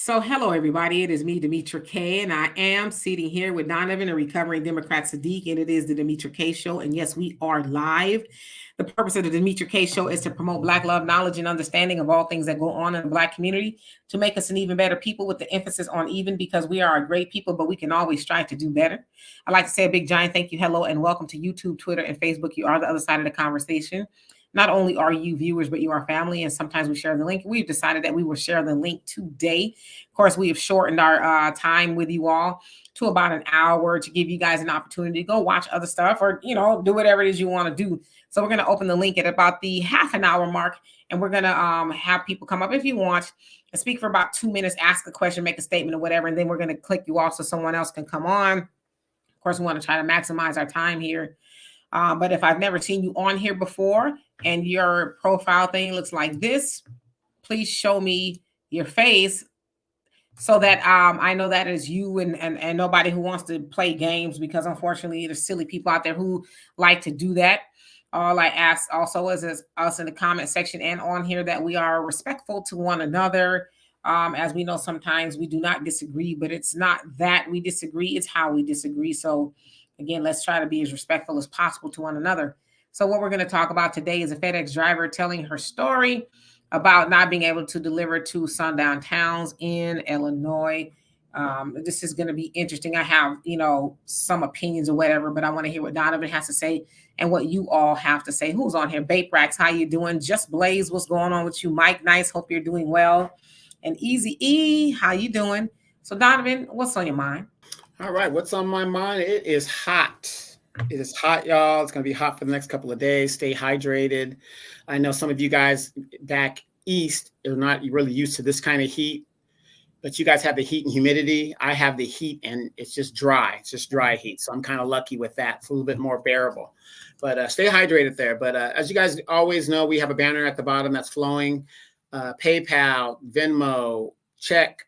So, hello everybody. It is me, Demetra K, and I am sitting here with Donovan, a recovering Democrat Saadiq, and it is the Demetra K Show. And yes, we are live. The purpose of the Demetra K Show is to promote Black love, knowledge, and understanding of all things that go on in the Black community to make us an even better people, with the emphasis on even, because we are a great people, but we can always strive to do better. I'd like to say a big giant thank you, hello, and welcome to YouTube, Twitter, and Facebook. You are the other side of the conversation. Not only are you viewers, but you are family, and sometimes we share the link. We've decided that we will share the link today. Of course, we have shortened our time with you all to about an hour to give you guys an opportunity to go watch other stuff, or do whatever it is you want to do. So we're going to open the link at about the half an hour mark, and we're going to have people come up if you want and speak for about 2 minutes, ask a question, make a statement, or whatever, and then we're going to click you off so someone else can come on. Of course, we want to try to maximize our time here. But if I've never seen you on here before and your profile thing looks like this, please show me your face so that I know that is you, and nobody who wants to play games, because unfortunately there's silly people out there who like to do that. All I ask also is us in the comment section and on here that we are respectful to one another. As we know, sometimes we do not disagree, but it's not that we disagree, it's how we disagree. So again, let's try to be as respectful as possible to one another. So what we're going to talk about today is a FedEx driver telling her story about not being able to deliver to SunDown-Towns in Illinois. This is going to be interesting. I have, some opinions or whatever, but I want to hear what Donovan has to say and what you all have to say. Who's on here? Bape Racks, how you doing? Just Blaze, what's going on with you? Mike Nice, hope you're doing well. And Easy E, how you doing? So Donovan, what's on your mind? All right, what's on my mind? It is hot. It is hot, y'all. It's going to be hot for the next couple of days. Stay hydrated. I know some of you guys back east are not really used to this kind of heat, but you guys have the heat and humidity. I have the heat, and it's just dry. It's just dry heat. So I'm kind of lucky with that. It's a little bit more bearable. But stay hydrated there. But as you guys always know, we have a banner at the bottom that's flowing. PayPal, Venmo, check,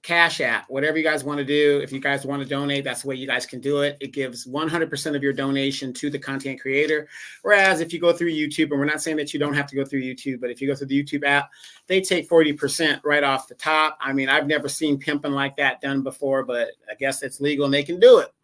Cash App, whatever you guys want to do. If you guys want to donate, that's the way you guys can do it. It gives 100% of your donation to the content creator. Whereas if you go through YouTube, and we're not saying that you don't have to go through YouTube, but if you go through the YouTube app, they take 40% right off the top. I mean, I've never seen pimping like that done before, but I guess it's legal and they can do it.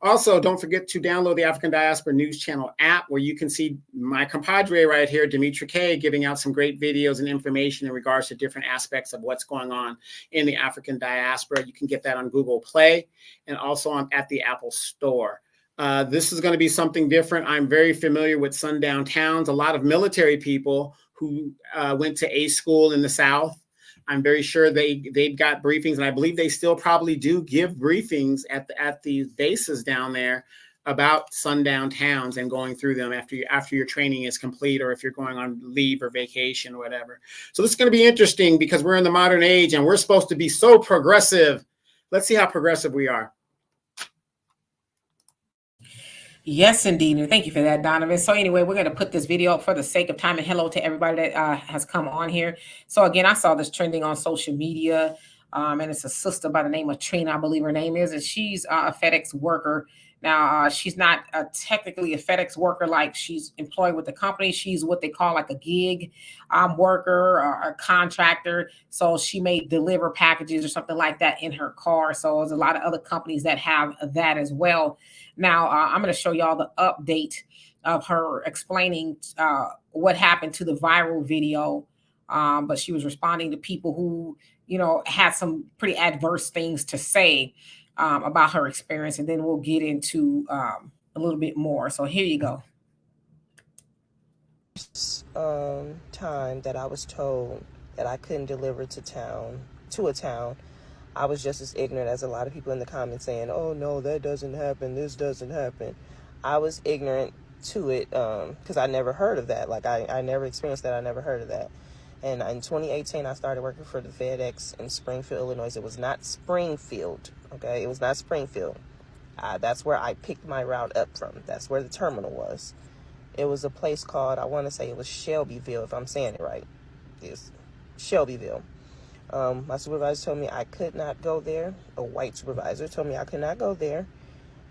Also, don't forget to download the African Diaspora News Channel app, where you can see my compadre right here, Demetra K, giving out some great videos and information in regards to different aspects of what's going on in the African diaspora. You can get that on Google Play and also at the Apple Store. This is going to be something different. I'm very familiar with SunDown-Towns, a lot of military people who went to A school in the South. I'm very sure they've got briefings, and I believe they still probably do give briefings at the bases down there about SunDown-Towns and going through them after your training is complete, or if you're going on leave or vacation or whatever. So this is going to be interesting because we're in the modern age and we're supposed to be so progressive. Let's see how progressive we are. Yes, indeed. And thank you for that, Donovan. So anyway, we're going to put this video up for the sake of time. And hello to everybody that has come on here. So again, I saw this trending on social media. And it's a sister by the name of Trina, I believe her name is. And she's a FedEx worker. Now, she's not technically a FedEx worker, like she's employed with the company. She's what they call like a gig worker or a contractor. So she may deliver packages or something like that in her car. So there's a lot of other companies that have that as well. Now, I'm going to show y'all the update of her explaining what happened to the viral video. But she was responding to people who, had some pretty adverse things to say about her experience. And then we'll get into a little bit more. So here you go. Time that I was told that I couldn't deliver to a town, I was just as ignorant as a lot of people in the comments saying, oh, no, that doesn't happen. This doesn't happen. I was ignorant to it because I never heard of that. Like, I never experienced that. I never heard of that. And in 2018, I started working for the FedEx in Springfield, Illinois. It was not Springfield, okay? It was not Springfield. That's where I picked my route up from. That's where the terminal was. It was a place called, I want to say it was Shelbyville, if I'm saying it right. It's Shelbyville. My supervisor told me I could not go there. A white supervisor told me I could not go there.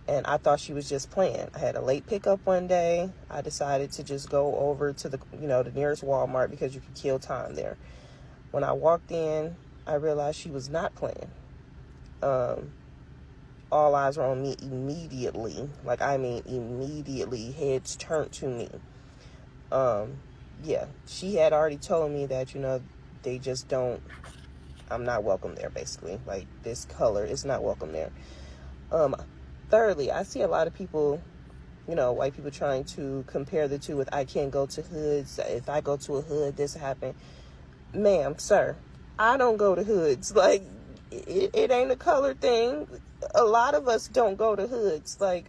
And I thought she was just playing. I had a late pickup one day. I decided to just go over to the nearest Walmart because you could kill time there. When I walked in, I realized she was not playing. All eyes were on me immediately. Like, I mean, immediately, heads turned to me. Yeah, she had already told me that, they just don't, I'm not welcome there, basically. Like, this color is not welcome there. Thirdly, I see a lot of people, white people trying to compare the two with, I can't go to hoods. If I go to a hood, this happened. Ma'am, sir, I don't go to hoods. Like, it ain't a color thing. A lot of us don't go to hoods. Like,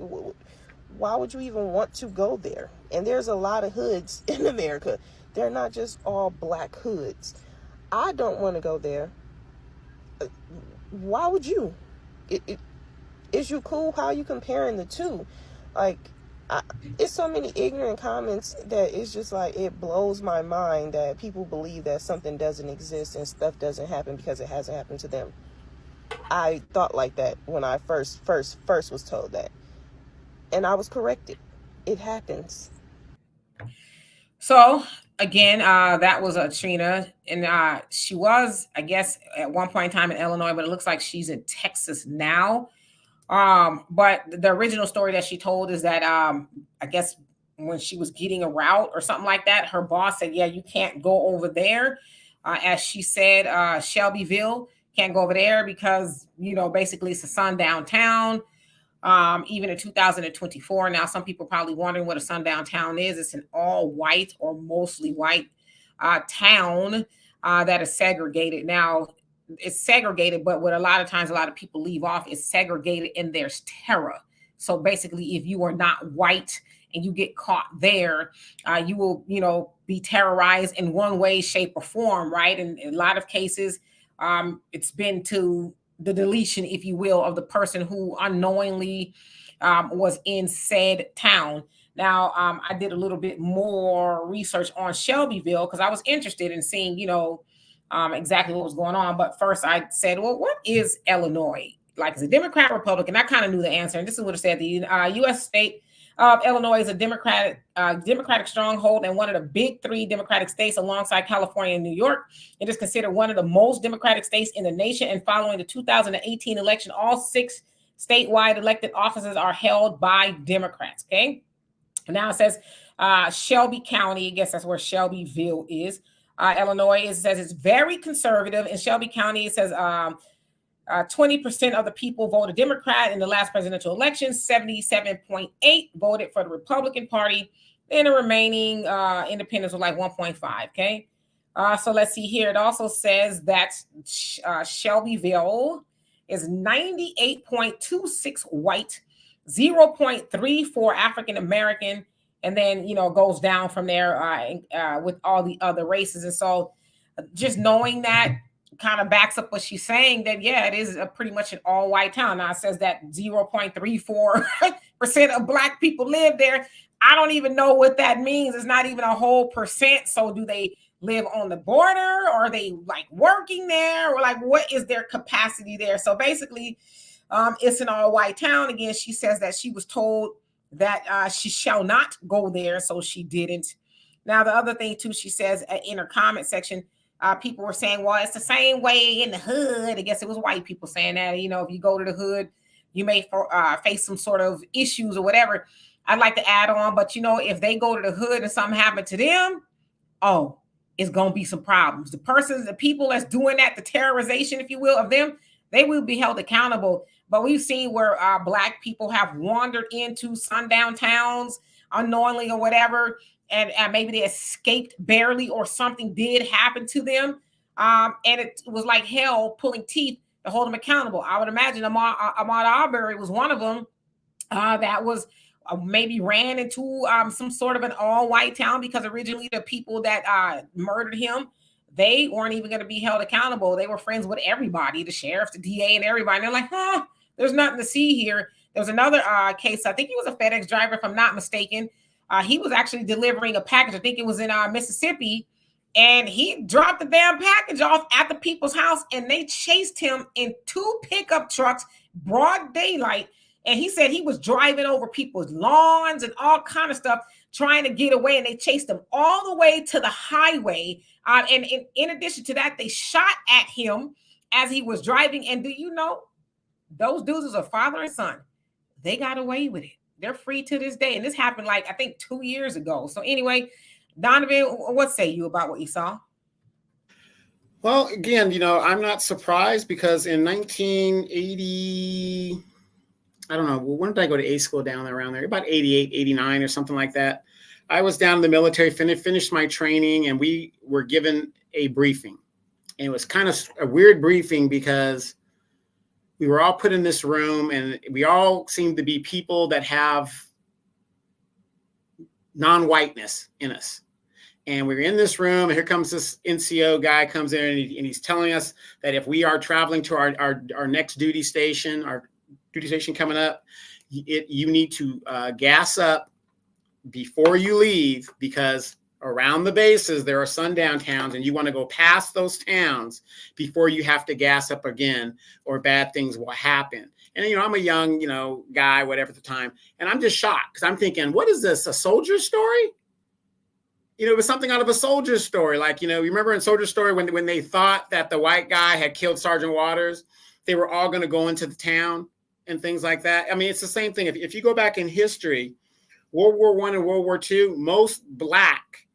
why would you even want to go there? And there's a lot of hoods in America. They're not just all black hoods. I don't want to go there. Why would you? Is you cool? How are you comparing the two? Like, it's so many ignorant comments that it's just like, it blows my mind that people believe that something doesn't exist and stuff doesn't happen because it hasn't happened to them. I thought like that when I first was told that. And I was corrected. It happens. So again, that was Trina, and she was, I guess, at one point in time in Illinois, but it looks like she's in Texas now. But the original story that she told is that I guess when she was getting a route or something like that, her boss said, "Yeah, you can't go over there." As she said, Shelbyville can't go over there because basically it's a sundown town. Even in 2024. Now, some people probably wondering what a sundown town is. It's an all white or mostly white town that is segregated. Now, it's segregated, but what a lot of times a lot of people leave off is segregated and there's terror. So basically, if you are not white and you get caught there, you will, be terrorized in one way, shape, or form, right? And in a lot of cases, it's been to the deletion, if you will, of the person who unknowingly was in said town. Now, I did a little bit more research on Shelbyville because I was interested in seeing, exactly what was going on. But first I said, well, what is Illinois? Like, is it Democrat, Republican? I kind of knew the answer. And this is what it said. The U.S. state of Illinois is a Democratic stronghold and one of the big three Democratic states alongside California and New York. It is considered one of the most Democratic states in the nation. And following the 2018 election, all 6 statewide elected offices are held by Democrats. Okay. And now it says Shelby County. I guess that's where Shelbyville is. Illinois, it says it's very conservative. In Shelby County, it says 20% of the people voted Democrat in the last presidential election. 77.8 voted for the Republican Party. And the remaining independents were like 1.5. Okay. So let's see here. It also says that Shelbyville is 98.26 white, 0.34 African American, and then goes down from there with all the other races. And so just knowing that kind of backs up what she's saying, that it is pretty much an all white town. Now it says that 0.34% of black people live there. I don't even know what that means. It's not even a whole percent. So do they live on the border, or are they like working there, or like what is their capacity there? So basically it's an all white town. Again, she says that she was told that she shall not go there, so she didn't. Now the other thing too, she says in her comment section, people were saying, well, it's the same way in the hood. I guess it was white people saying that, if you go to the hood, you may face some sort of issues or whatever. I'd like to add on, but if they go to the hood and something happened to them, it's going to be some problems. The people that's doing that, the terrorization, if you will, of them, they will be held accountable. But we've seen where black people have wandered into sundown towns unknowingly or whatever, and maybe they escaped barely or something did happen to them. And it was like hell pulling teeth to hold them accountable. I would imagine Ahmaud Arbery was one of them that was maybe ran into some sort of an all-white town, because originally the people that murdered him, they weren't even going to be held accountable. They were friends with everybody, the sheriff, the DA, and everybody. And they're like, there's nothing to see here. There was another case. I think he was a FedEx driver, if I'm not mistaken. He was actually delivering a package. I think it was in Mississippi. And he dropped the damn package off at the people's house, and they chased him in 2 pickup trucks, broad daylight. And he said he was driving over people's lawns and all kind of stuff, trying to get away. And they chased him all the way to the highway. And in addition to that, they shot at him as he was driving. And do you know, those dudes was a father and son. They got away with it. They're free to this day. And this happened like, I think 2 years ago. So anyway, Donovan, what say you about what you saw? Well, again, I'm not surprised because in 1980, I don't know, when did I go to A school down there around there? About 88, 89 or something like that. I was down in the military, finished my training, and we were given a briefing. And it was kind of a weird briefing because we were all put in this room and we all seem to be people that have non-whiteness in us. And we're in this room, and here comes this NCO guy comes in, and he's telling us that if we are traveling to our next duty station, our duty station coming up, you need to gas up before you leave, because around the bases there are sundown towns, and you want to go past those towns before you have to gas up again, or bad things will happen. And I'm a young guy, whatever at the time, and I'm just shocked because I'm thinking, what is this, a soldier story? It was something out of a soldier story. Like, you remember in Soldier Story when they thought that the white guy had killed Sergeant Waters, they were all going to go into the town and things like that. I mean, it's the same thing. If you go back in history, World War I and World War II, most black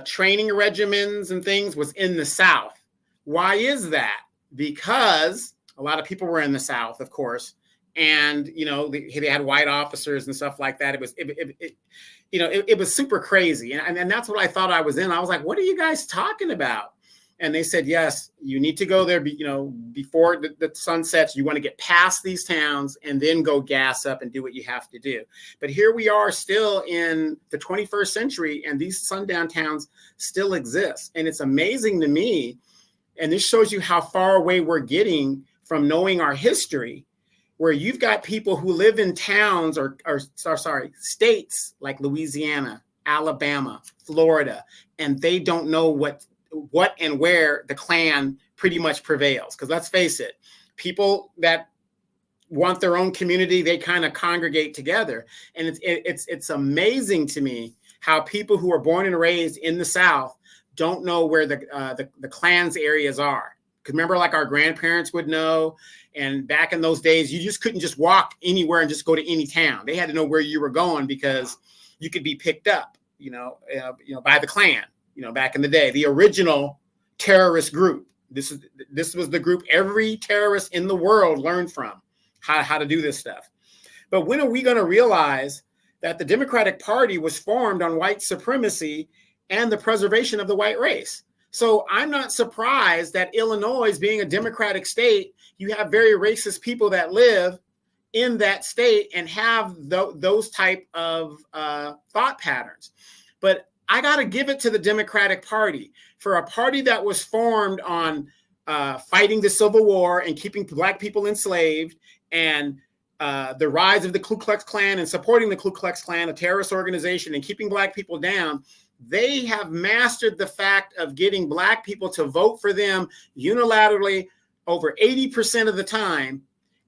training regimens and things was in the South. Why is that? Because a lot of people were in the South, of course. And, they had white officers and stuff like that. It was super crazy. And that's what I thought I was in. I was like, what are you guys talking about? And they said, yes, you need to go there, before the sun sets. You want to get past these towns and then go gas up and do what you have to do. But here we are still in the 21st century, and these sundown towns still exist. And it's amazing to me. And this shows you how far away we're getting from knowing our history, where you've got people who live in towns or states like Louisiana, Alabama, Florida, and they don't know what and where the Klan pretty much prevails. Because let's face it, people that want their own community, they kind of congregate together. And it's amazing to me how people who are born and raised in the South don't know where the Klan's areas are. Because remember, like our grandparents would know, and back in those days, you just couldn't just walk anywhere and just go to any town. They had to know where you were going because you could be picked up, by the Klan. Back in the day, the original terrorist group. This was the group every terrorist in the world learned from how to do this stuff. But when are we going to realize that the Democratic Party was formed on white supremacy and the preservation of the white race? So I'm not surprised that Illinois, being a Democratic state, you have very racist people that live in that state and have those type of thought patterns. But I got to give it to the Democratic Party, for a party that was formed on fighting the Civil War and keeping black people enslaved, and the rise of the Ku Klux Klan and supporting the Ku Klux Klan, a terrorist organization, and keeping black people down. They have mastered the fact of getting black people to vote for them unilaterally over 80% of the time,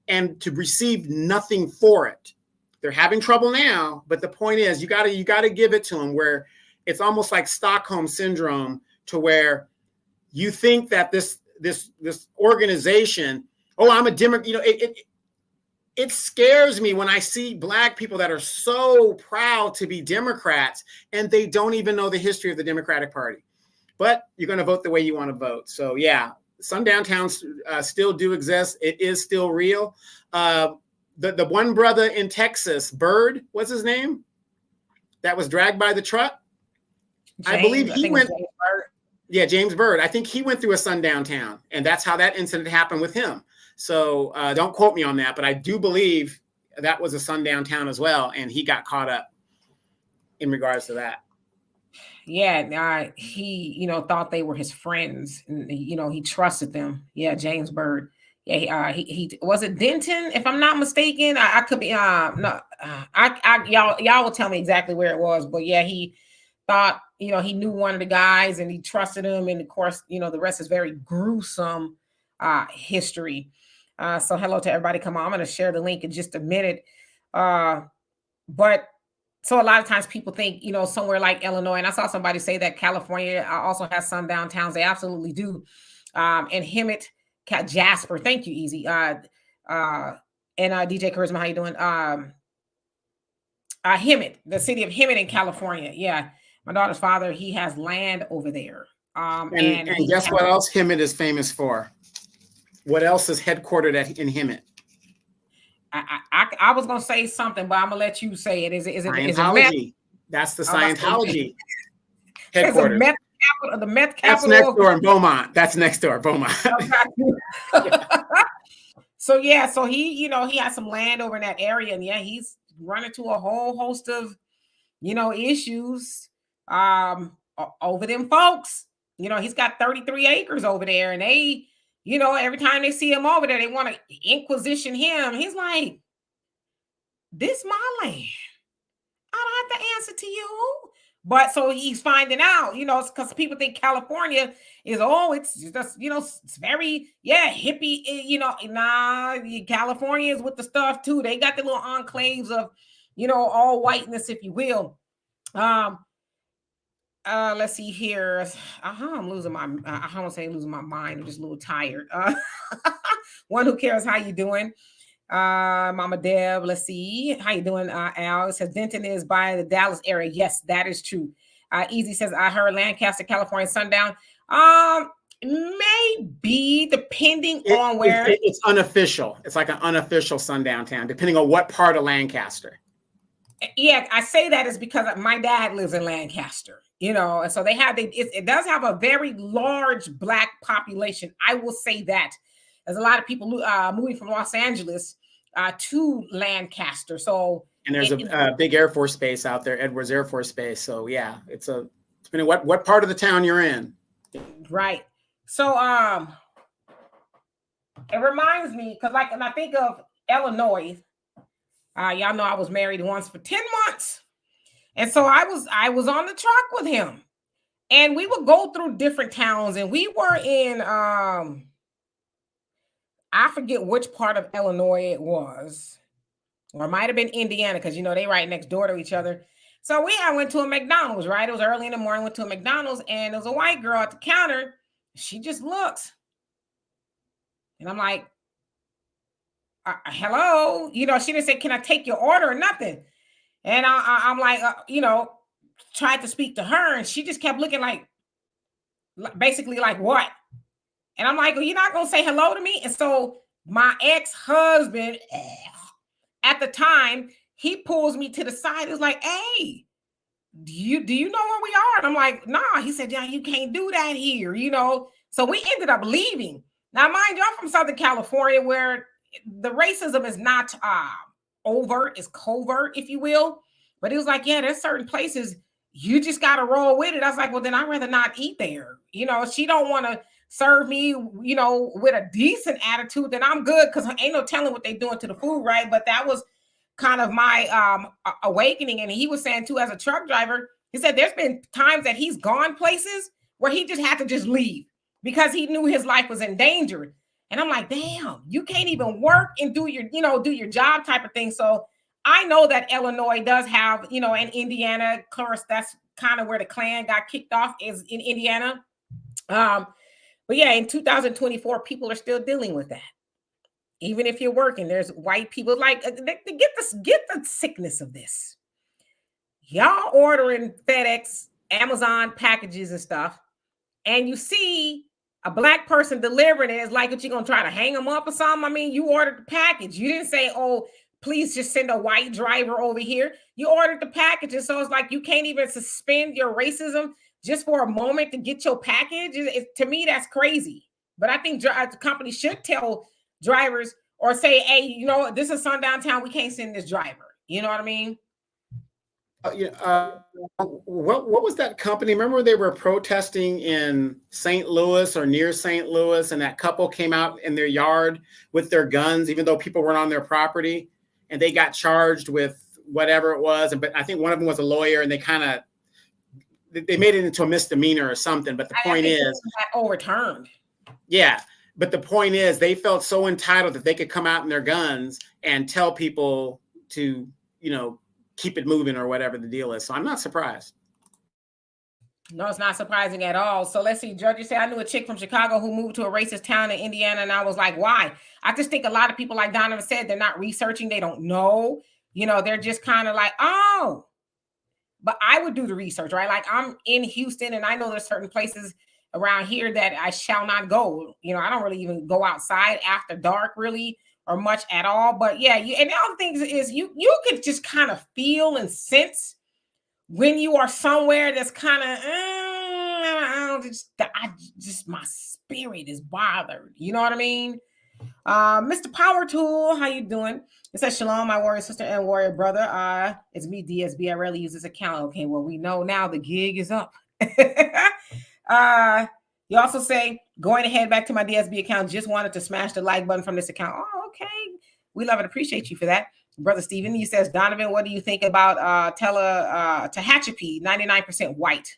and to receive nothing for it. They're having trouble now, but the point is, you got to give it to them, where it's almost like Stockholm syndrome, to where you think that this organization, I'm a Democrat. It scares me when I see black people that are so proud to be Democrats and they don't even know the history of the Democratic Party. But you're going to vote the way you want to vote. So yeah, sundown towns still do exist. It is still real. The one brother in Texas, Bird, what's his name? That was dragged by the truck. I believe he went. Yeah, James Bird. I think he went through a sundown town, and that's how that incident happened with him. So don't quote me on that, but I do believe that was a sundown town as well, and he got caught up in regards to that. Yeah, he thought they were his friends, and he trusted them. Yeah, James Bird. Yeah, he was it Denton, if I'm not mistaken. I could be no. Y'all will tell me exactly where it was, but yeah, he thought he knew one of the guys and he trusted him, and of course the rest is very gruesome history. So hello to everybody. Come on, I'm going to share the link in just a minute. But so a lot of times people think, somewhere like Illinois, and I saw somebody say that California also has sundown towns. They absolutely do. And Hemet Jasper. Thank you, Easy. And DJ Charisma, how you doing? Hemet, the city of Hemet in California. Yeah, my daughter's father, he has land over there. And guess what else Hemet is famous for? What else is headquartered in Hemet? I was gonna say something, but I'm gonna let you say it. Is it Scientology? That's the Scientology headquarters. The meth capital. That's next door in Beaumont. That's next door, Beaumont. So yeah, so he has some land over in that area, and yeah, he's run into a whole host of, issues over them folks. He's got 33 acres over there, and they, every time they see him over there, they want to inquisition him. He's like, this my land. I don't have to answer to you. But so he's finding out, because people think California is, it's just, it's very, hippie, nah, California is with the stuff too. They got the little enclaves of, all whiteness, if you will. Let's see here. I'm losing my, I don't say losing my mind. I'm just a little tired. One who cares, how you doing? Mama Deb, let's see. How you doing, Al? It says Denton is by the Dallas area. Yes, that is true. Easy says, I heard Lancaster, California, Sundown. Maybe depending on where. It's unofficial. It's like an unofficial sundown town, depending on what part of Lancaster. Yeah, I say that is because my dad lives in Lancaster, and so they have, it does have a very large Black population. I will say that. There's a lot of people moving from Los Angeles to Lancaster. So, and there's a big Air Force base out there, Edwards Air Force Base. So yeah, it's depending what part of the town you're in. Right. So it reminds me, because when I think of Illinois, y'all know I was married once for 10 months. And so I was on the truck with him, and we would go through different towns, and we were in I forget which part of Illinois it was, or it might have been Indiana, because they right next door to each other. So I went to a McDonald's, right? It was early in the morning, went to a McDonald's, and there was a white girl at the counter. She just looks. And I'm like, hello? She didn't say, can I take your order or nothing? And I'm like, tried to speak to her, and she just kept looking like basically like, what? And I'm like, well, you're not going to say hello to me? And so my ex-husband at the time, he pulls me to the side. He's like, hey, do you know where we are? And I'm like, nah. He said, yeah, you can't do that here, So we ended up leaving. Now, mind you, I'm from Southern California, where the racism is not overt, it's covert, if you will. But it was like, yeah, there's certain places you just got to roll with it. I was like, well, then I'd rather not eat there. She don't want to serve me, with a decent attitude, then I'm good, because ain't no telling what they doing to the food, right? But that was kind of my awakening. And he was saying too, as a truck driver, he said there's been times that he's gone places where he just had to just leave because he knew his life was in danger. And I'm like, damn, you can't even work and do your job type of thing. So I know that Illinois does have, and Indiana, of course, that's kind of where the Klan got kicked off, is in Indiana. But yeah, in 2024, people are still dealing with that. Even if you're working, there's white people like they get the sickness of this. Y'all ordering FedEx, Amazon packages and stuff, and you see a Black person delivering it. It's like, what, you gonna try to hang them up or something? I mean, you ordered the package. You didn't say, oh, please just send a white driver over here. You ordered the packages, so it's like you can't even suspend your racism just for a moment to get your package. To me, that's crazy. But I think the company should tell drivers, or say, hey, this is Sundown-Town, we can't send this driver. You know what I mean? What was that company? Remember they were protesting in St. Louis or near St. Louis, and that couple came out in their yard with their guns, even though people weren't on their property, and they got charged with whatever it was. But I think one of them was a lawyer, and they made it into a misdemeanor or something. But the point is, overturned. Yeah. But the point is, they felt so entitled that they could come out in their guns and tell people to, keep it moving or whatever the deal is. So I'm not surprised. No, it's not surprising at all. So let's see. Georgia said, I knew a chick from Chicago who moved to a racist town in Indiana. And I was like, why? I just think a lot of people, like Donovan said, they're not researching. They don't know. They're just kind of like, oh, but I would do the research, right? Like I'm in Houston and I know there's certain places around here that I shall not go. I don't really even go outside after dark really or much at all. But yeah, and the other thing is you could just kind of feel and sense when you are somewhere that's kind of, my spirit is bothered. You know what I mean? Mr. Power Tool, how you doing? It says, Shalom, my warrior sister and warrior brother. It's me, DSB. I rarely use this account. Okay, well, we know now the gig is up. You also say, going to head back to my DSB account, just wanted to smash the like button from this account. Oh, okay. We love and appreciate you for that. Brother Steven, he says, Donovan, what do you think about Tehachapi, 99% white?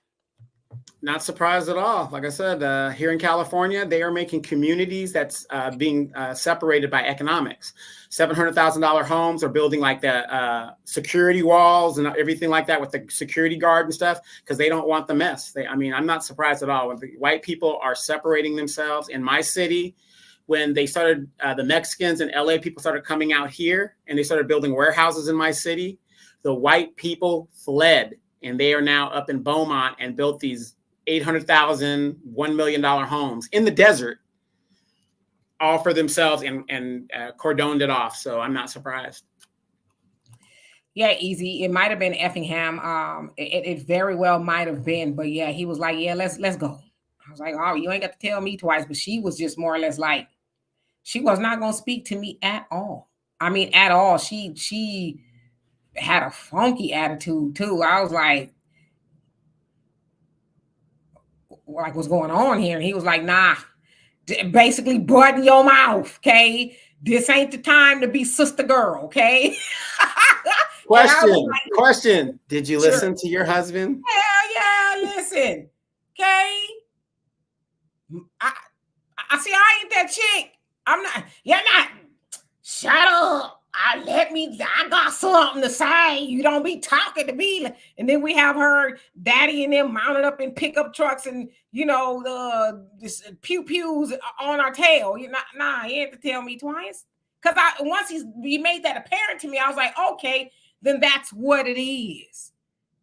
Not surprised at all. Like I said, here in California, they are making communities that's being separated by economics. $700,000 homes are building like the security walls and everything like that with the security guard and stuff because they don't want the mess. I'm not surprised at all. When the white people are separating themselves in my city, when they started, the Mexicans and LA people started coming out here and they started building warehouses in my city, the white people fled and they are now up in Beaumont and built these $800,000, $1 million homes in the desert, all for themselves and cordoned it off. So I'm not surprised. Yeah, easy. It might have been Effingham. It very well might have been, but yeah, he was like, yeah, let's go. I was like, oh, you ain't got to tell me twice, but she was just more or less like, she was not going to speak to me at all. At all. She had a funky attitude too. I was like, what's going on here? And he was like, nah, basically button your mouth, okay? This ain't the time to be sister girl, okay? Question. Did you listen to your husband? Hell yeah, listen, okay? I see, I ain't that chick. I'm not, you're not. Shut up. I got something to say. You don't be talking to me. And then we have her daddy and them mounted up in pickup trucks and, this pew-pews on our tail. You ain't to tell me twice. Because once he made that apparent to me, I was like, okay, then that's what it is.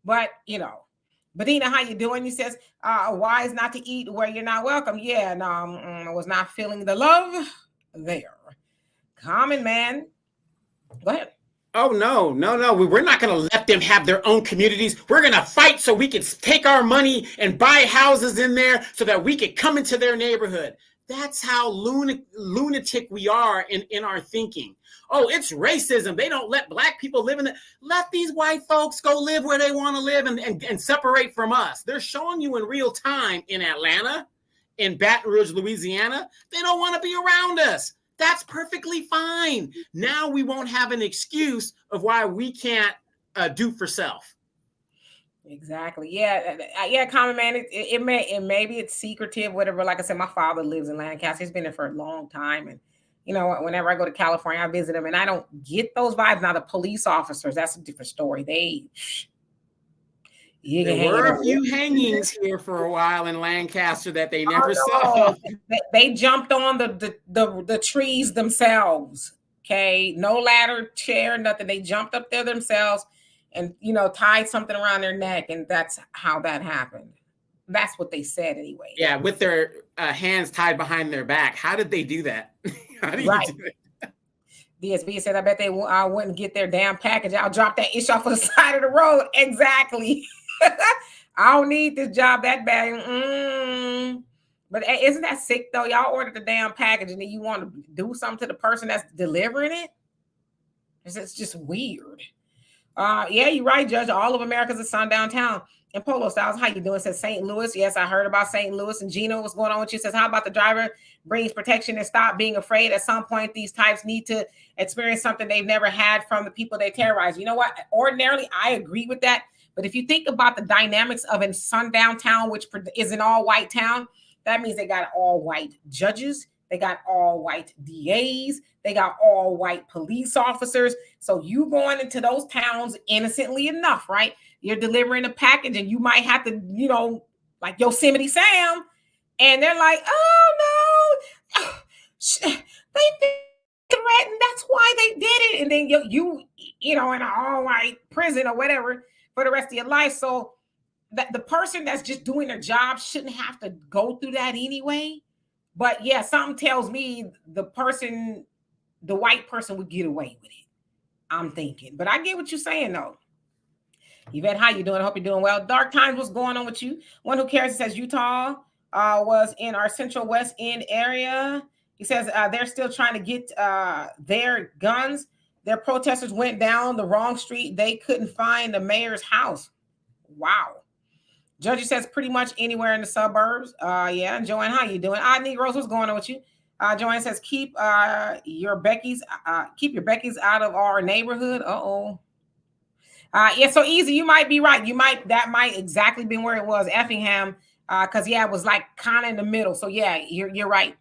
But, Badina, how you doing? He says, wise not to eat where you're not welcome. Yeah, no, I was not feeling the love there. Common man. Go ahead. Oh, no. We're not going to let them have their own communities. We're going to fight so we can take our money and buy houses in there so that we can come into their neighborhood. That's how lunatic we are in our thinking. Oh, it's racism. They don't let black people live let these white folks go live where they want to live and separate from us. They're showing you in real time in Atlanta, in Baton Rouge, Louisiana, they don't want to be around us. That's perfectly fine. Now we won't have an excuse of why we can't do for self. Exactly. Yeah. Common man. Maybe it's secretive, whatever. Like I said, my father lives in Lancaster. He's been there for a long time, and whenever I go to California, I visit him, and I don't get those vibes. Now the police officers, that's a different story. There were a few hangings here for a while in Lancaster that they never saw. They jumped on the trees themselves. Okay, no ladder, chair, nothing. They jumped up there themselves and tied something around their neck, and that's how that happened. That's what they said anyway. Yeah, with their hands tied behind their back. How did they do that? How do you do it? DSB said, I bet they wouldn't get their damn package. I'll drop that ish off of the side of the road. Exactly. I don't need this job that bad. But isn't that sick though? Y'all ordered the damn package and then you want to do something to the person that's delivering it? It's just weird. Yeah, you're right, Judge. All of America's a sundown-town. And Polo Styles, how you doing? Says St. Louis. Yes, I heard about St. Louis. And Gino, what's going on with you? Says, how about the driver brings protection and stop being afraid? At some point, these types need to experience something they've never had from the people they terrorize. You know what? Ordinarily, I agree with that. But if you think about the dynamics of a sundown-town, which is an all-white town, that means they got all-white judges. They got all-white DAs. They got all-white police officers. So you going into those towns innocently enough, right? You're delivering a package and you might have to, like Yosemite Sam, and they're like, oh no, they threatened. That's why they did it. And then you know, in an all white prison or whatever for the rest of your life. So that the person that's just doing their job shouldn't have to go through that anyway. But yeah, something tells me the white person would get away with it. I'm thinking, but I get what you're saying though. Yvette, how you doing? I hope you're doing well. Dark Times, what's going on with you? One who cares says Utah was in our Central West End area. He says they're still trying to get their guns. Their protesters went down the wrong street. They couldn't find the mayor's house. Wow. Judge says pretty much anywhere in the suburbs. Yeah. Joanne, how you doing? Negroes, what's going on with you? Joanne says keep your Beckys out of our neighborhood. Yeah, so easy. You might be right. That might exactly be where it was, Effingham, because yeah, it was like kind of in the middle. So yeah, you're right.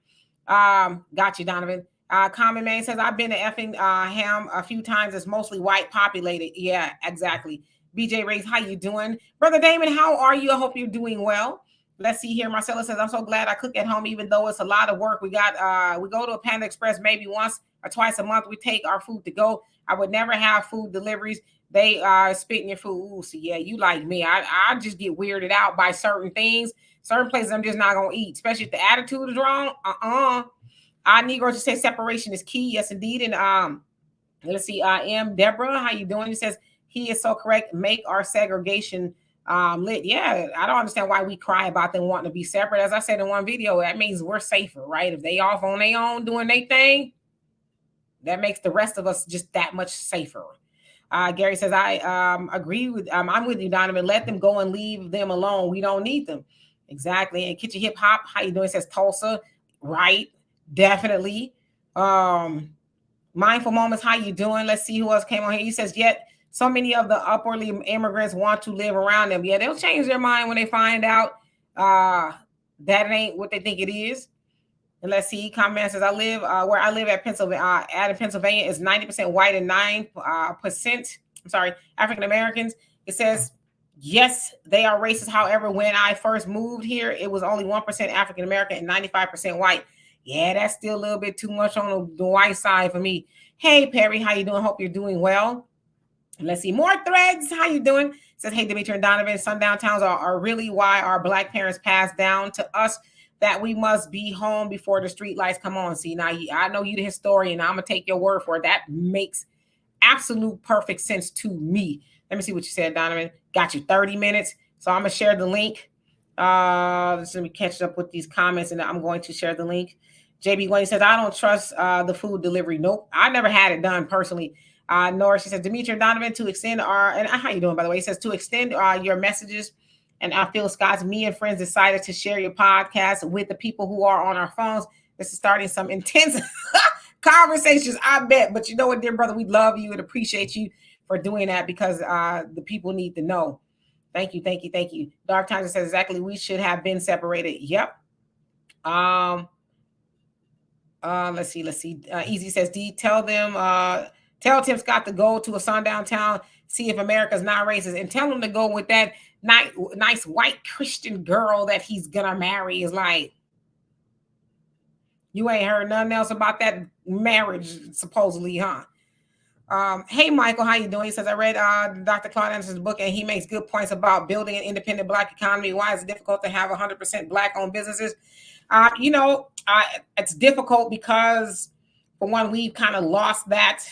Got you, Donovan. Common Man says I've been to Effingham a few times. It's mostly white populated. Yeah, exactly. BJ Race, how you doing? Brother Damon, how are you? I hope you're doing well. Let's see here. Marcella says, I'm so glad I cook at home, even though it's a lot of work. We go to a Panda Express maybe once or twice a month. We take our food to go. I would never have food deliveries. They spit in your food. Ooh, so yeah, you like me. I just get weirded out by certain things. Certain places I'm just not going to eat, especially if the attitude is wrong. Negro just say separation is key. Yes, indeed. And let's see. Deborah, how you doing? He says, he is so correct. Make our segregation lit. Yeah, I don't understand why we cry about them wanting to be separate. As I said in one video, that means we're safer, right? If they off on their own doing their thing, that makes the rest of us just that much safer. Gary says, I agree with, I'm with you, Donovan. Let them go and leave them alone. We don't need them. Exactly. And Kitchen Hip Hop, how you doing? It says Tulsa. Right. Definitely. Mindful Moments, how you doing? Let's see who else came on here. He says, yet so many of the upwardly immigrants want to live around them. Yeah, they'll change their mind when they find out that it ain't what they think it is. And let's see, comment says, I live where I live at Pennsylvania is 90% white and 9% African Americans. It says, yes, they are racist. However, when I first moved here, it was only 1% African American and 95% white. Yeah, that's still a little bit too much on the white side for me. Hey, Perry, how you doing? Hope you're doing well. And let's see, more threads. How you doing? It says, hey, Dimitri and Donovan, SunDown-Towns are really why our Black parents passed down to us that we must be home before the street lights come on. See, now I know you the historian. I'm going to take your word for it. That makes absolute perfect sense to me. Let me see what you said, Donovan. Got you 30 minutes. So I'm going to share the link. Let me catch up with these comments, and I'm going to share the link. JB Wayne says, I don't trust the food delivery. Nope. I never had it done personally. Nora, she says, Dimitri and Donovan, to extend and how you doing, by the way? He says, to extend your messages. And I feel, Scott, me and friends decided to share your podcast with the people who are on our phones. This is starting some intense conversations, I bet. But you know what, dear brother, we love you and appreciate you for doing that, because the people need to know. Thank you, thank you, thank you. Dark Times says, exactly, we should have been separated. Yep. Let's see. Easy says, D, tell Tim Scott to go to a sundown town, see if America's not racist, and tell him to go with that nice white Christian girl that he's gonna marry. Is like, you ain't heard nothing else about that marriage, supposedly, huh? Hey, Michael, how you doing? He says, I read Dr. Claude Anderson's book, and he makes good points about building an independent Black economy. Why is it difficult to have 100% Black-owned businesses? It's difficult because, for one, we've kind of lost that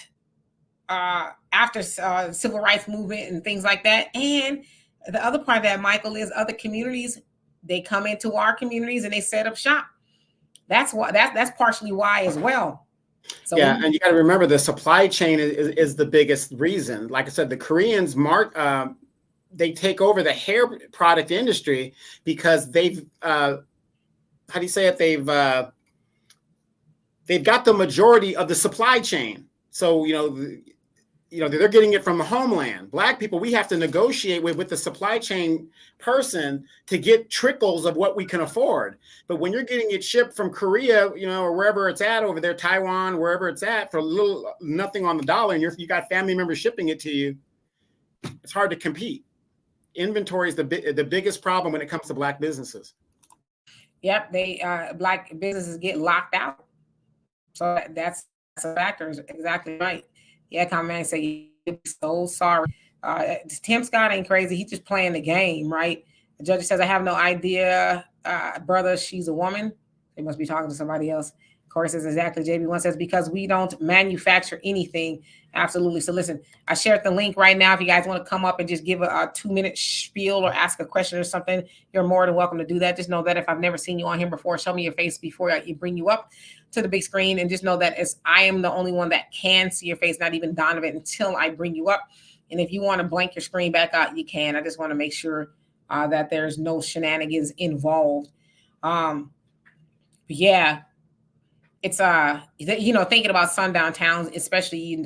after civil rights movement and things like that. And the other part of that, Michael, is other communities, they come into our communities and they set up shop. That's why that's partially why as well. So yeah, and you got to remember the supply chain is the biggest reason. Like I said, the Koreans they take over the hair product industry because they've how do you say it? They've got the majority of the supply chain. So they're getting it from the homeland. Black people, we have to negotiate with the supply chain person to get trickles of what we can afford. But when you're getting it shipped from Korea, or wherever it's at over there, Taiwan, wherever it's at, for nothing on the dollar, and you got family members shipping it to you, it's hard to compete. inventory is the biggest problem when it comes to Black businesses. Yep, Black businesses get locked out. So that's a factor. Exactly right. Yeah, comment say you're so sorry. Tim Scott ain't crazy. He's just playing the game, right? The judge says, I have no idea, brother, she's a woman. They must be talking to somebody else. Of course, it's exactly JB1 says, because we don't manufacture anything. Absolutely. So listen, I shared the link right now. If you guys want to come up and just give a 2-minute spiel or ask a question or something, you're more than welcome to do that. Just know that if I've never seen you on here before, show me your face before I bring you up to the big screen. And just know that I am the only one that can see your face, not even Donovan, until I bring you up. And if you want to blank your screen back out, you can. I just want to make sure that there's no shenanigans involved. Yeah, it's thinking about SunDown-Towns, especially in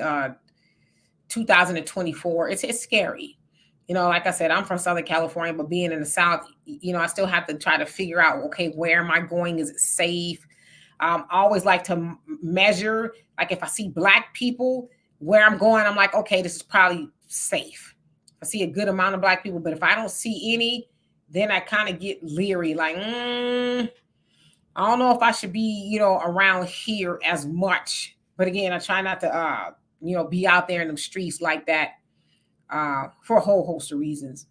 2024, it's scary. Like I said, I'm from Southern California, but being in the South, I still have to try to figure out, okay, where am I going? Is it safe? I always like to measure, like if I see Black people where I'm going, I'm like, okay, this is probably safe. I see a good amount of Black people, but if I don't see any, then I kind of get leery, like, I don't know if I should be, around here as much. But again, I try not to, be out there in the streets like that for a whole host of reasons.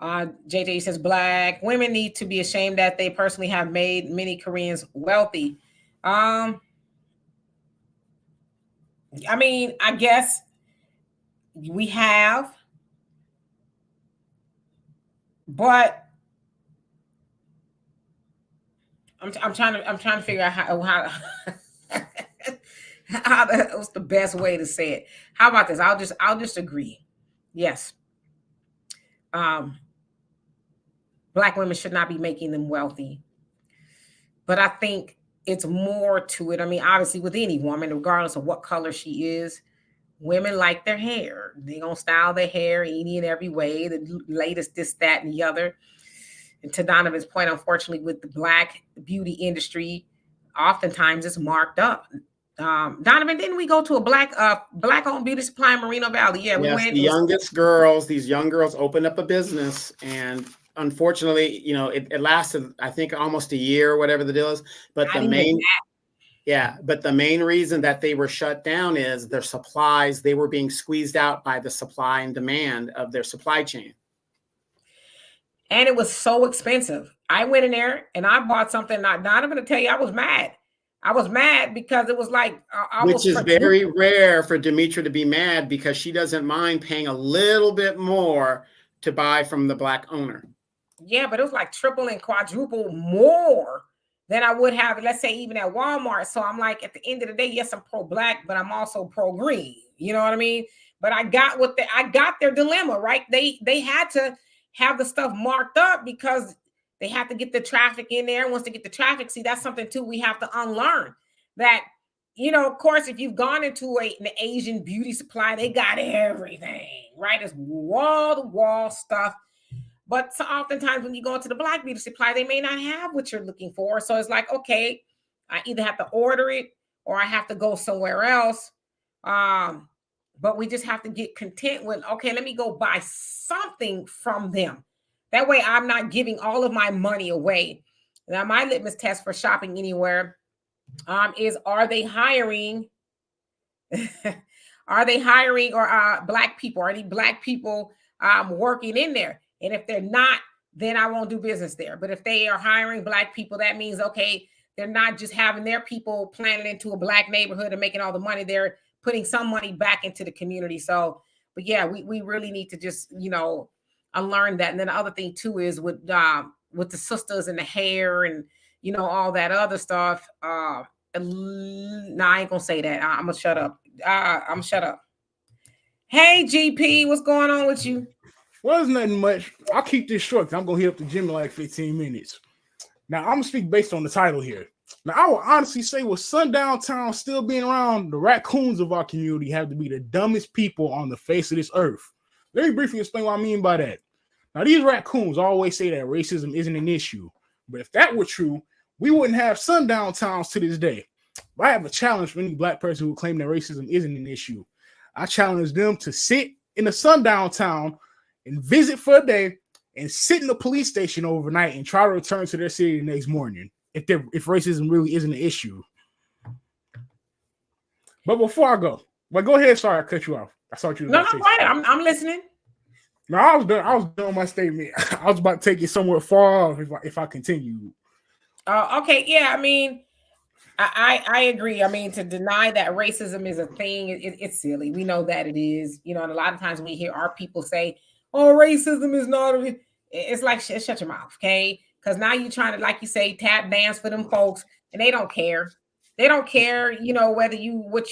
JJ says, Black women need to be ashamed that they personally have made many Koreans wealthy. I guess we have, but I'm trying to figure out how what's the best way to say it. How about this? I'll just agree. Yes. Black women should not be making them wealthy. But I think it's more to it. Obviously with any woman, regardless of what color she is, women like their hair. They're going to style their hair any and every way, the latest this, that, and the other. And to Donovan's point, unfortunately, with the Black beauty industry, oftentimes it's marked up. Donovan, didn't we go to a Black-owned beauty supply in Moreno Valley? Yeah, we went. These young girls opened up a business, and unfortunately, it lasted, I think, almost a year or whatever the deal is. But the main reason that they were shut down is their supplies. They were being squeezed out by the supply and demand of their supply chain. And it was so expensive. I went in there and I bought something. Donovan, to tell you, I was mad. I was mad because it was like, which is very rare for Demetra to be mad, because she doesn't mind paying a little bit more to buy from the Black owner. Yeah, but it was like triple and quadruple more than I would have, let's say, even at Walmart. So I'm like, at the end of the day, yes, I'm pro-Black, but I'm also pro-green. You know what I mean? But I got their dilemma, right? They had to have the stuff marked up because they have to get the traffic in there. Once they get the traffic, see, that's something too we have to unlearn. That, of course, if you've gone into an Asian beauty supply, they got everything, right? It's wall-to-wall stuff. But so oftentimes when you go into the Black beauty supply, they may not have what you're looking for. So it's like, okay, I either have to order it or I have to go somewhere else. But we just have to get content with, okay, let me go buy something from them. That way I'm not giving all of my money away. Now, my litmus test for shopping anywhere is, are they hiring? Are they hiring Black people? Are any Black people working in there? And if they're not, then I won't do business there. But if they are hiring Black people, that means, okay, they're not just having their people planted into a Black neighborhood and making all the money. They're putting some money back into the community. So, but yeah, we really need to just, unlearn that. And then the other thing too is with the sisters and the hair and, all that other stuff. I ain't gonna say that. I'm gonna shut up. I'm shut up. Hey, GP, what's going on with you? Well, it's nothing much. I'll keep this short because I'm going to hit up the gym in like 15 minutes. Now, I'm going to speak based on the title here. Now, I will honestly say, with SunDown-Towns still being around, the raccoons of our community have to be the dumbest people on the face of this earth. Let me briefly explain what I mean by that. Now, these raccoons always say that racism isn't an issue. But if that were true, we wouldn't have SunDown-Towns to this day. But I have a challenge for any Black person who claim that racism isn't an issue. I challenge them to sit in a sundown town and visit for a day and sit in the police station overnight and try to return to their city the next morning if racism really isn't an issue. But before I go, go ahead. Sorry, I cut you off. I saw you. No, right. I'm listening. No, I was done. I was done with my statement. I was about to take it somewhere far off if I continue. Okay. Yeah. I mean, I agree. I mean, to deny that racism is a thing, it's silly. We know that it is. You know, and a lot of times we hear our people say, "Oh, racism is not." It's like shut your mouth, okay? Because now you're trying to, like you say, tap dance for them folks, and they don't care. They don't care. You know, what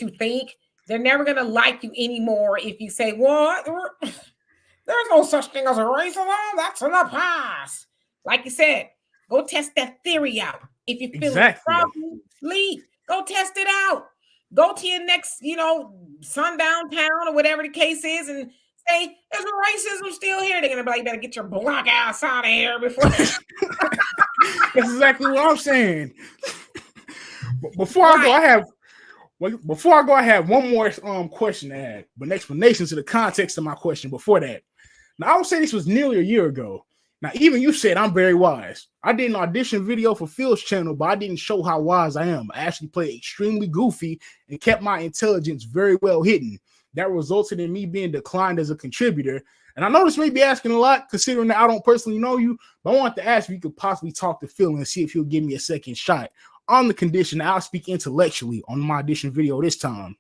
you think. They're never gonna like you anymore if you say, "What? There's no such thing as a racism. That's in the past." Like you said, go test that theory out. If you feel a problem, leave. Go test it out. Go to your next, SunDown-Town or whatever the case is, and say, "There's racism still here." They're gonna be like, "You better get your black ass out of here before." That's exactly what I'm saying. Before I go, I have one more question to add, but an explanation to the context of my question before that. Now, I would say this was nearly a year ago. Now, even you said I'm very wise. I did an audition video for Phil's channel, but I didn't show how wise I am. I actually played extremely goofy and kept my intelligence very well hidden. That resulted in me being declined as a contributor. And I know this may be asking a lot, considering that I don't personally know you, but I wanted to ask if you could possibly talk to Phil and see if he'll give me a second shot, on the condition that I'll speak intellectually on my audition video this time.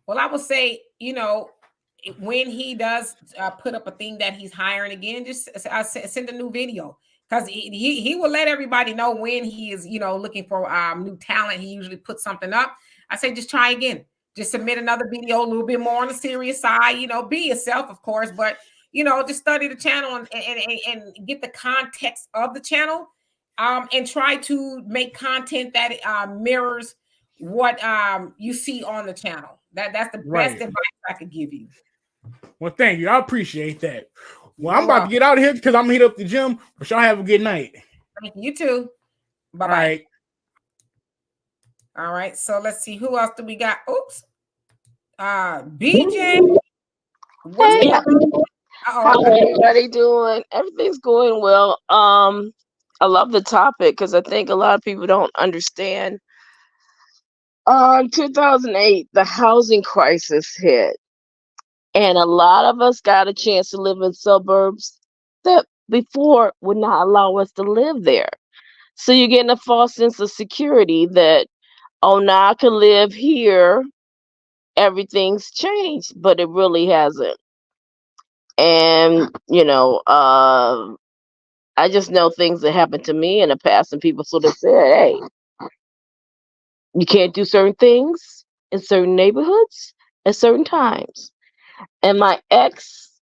Well, I would say, when he does put up a thing that he's hiring again, just send a new video, because he will let everybody know when he is, looking for new talent. He usually puts something up. I say, just try again. Just submit another video, a little bit more on the serious side. Be yourself, of course, but just study the channel and get the context of the channel, and try to make content that mirrors what you see on the channel. That's the best advice I could give you. Well, thank you. I appreciate that. Well, I'm about to get out of here because I'm going to hit up the gym, but y'all have a good night. Thank you too. Bye-bye. All right. All right. So let's see. Who else do we got? Oops. BJ. Hey, how everybody doing? Everything's going well. I love the topic because I think a lot of people don't understand. 2008, the housing crisis hit. And a lot of us got a chance to live in suburbs that before would not allow us to live there. So you're getting a false sense of security that, oh, now I can live here. Everything's changed, but it really hasn't. And, I just know things that happened to me in the past, and people sort of said, hey, you can't do certain things in certain neighborhoods at certain times. And my ex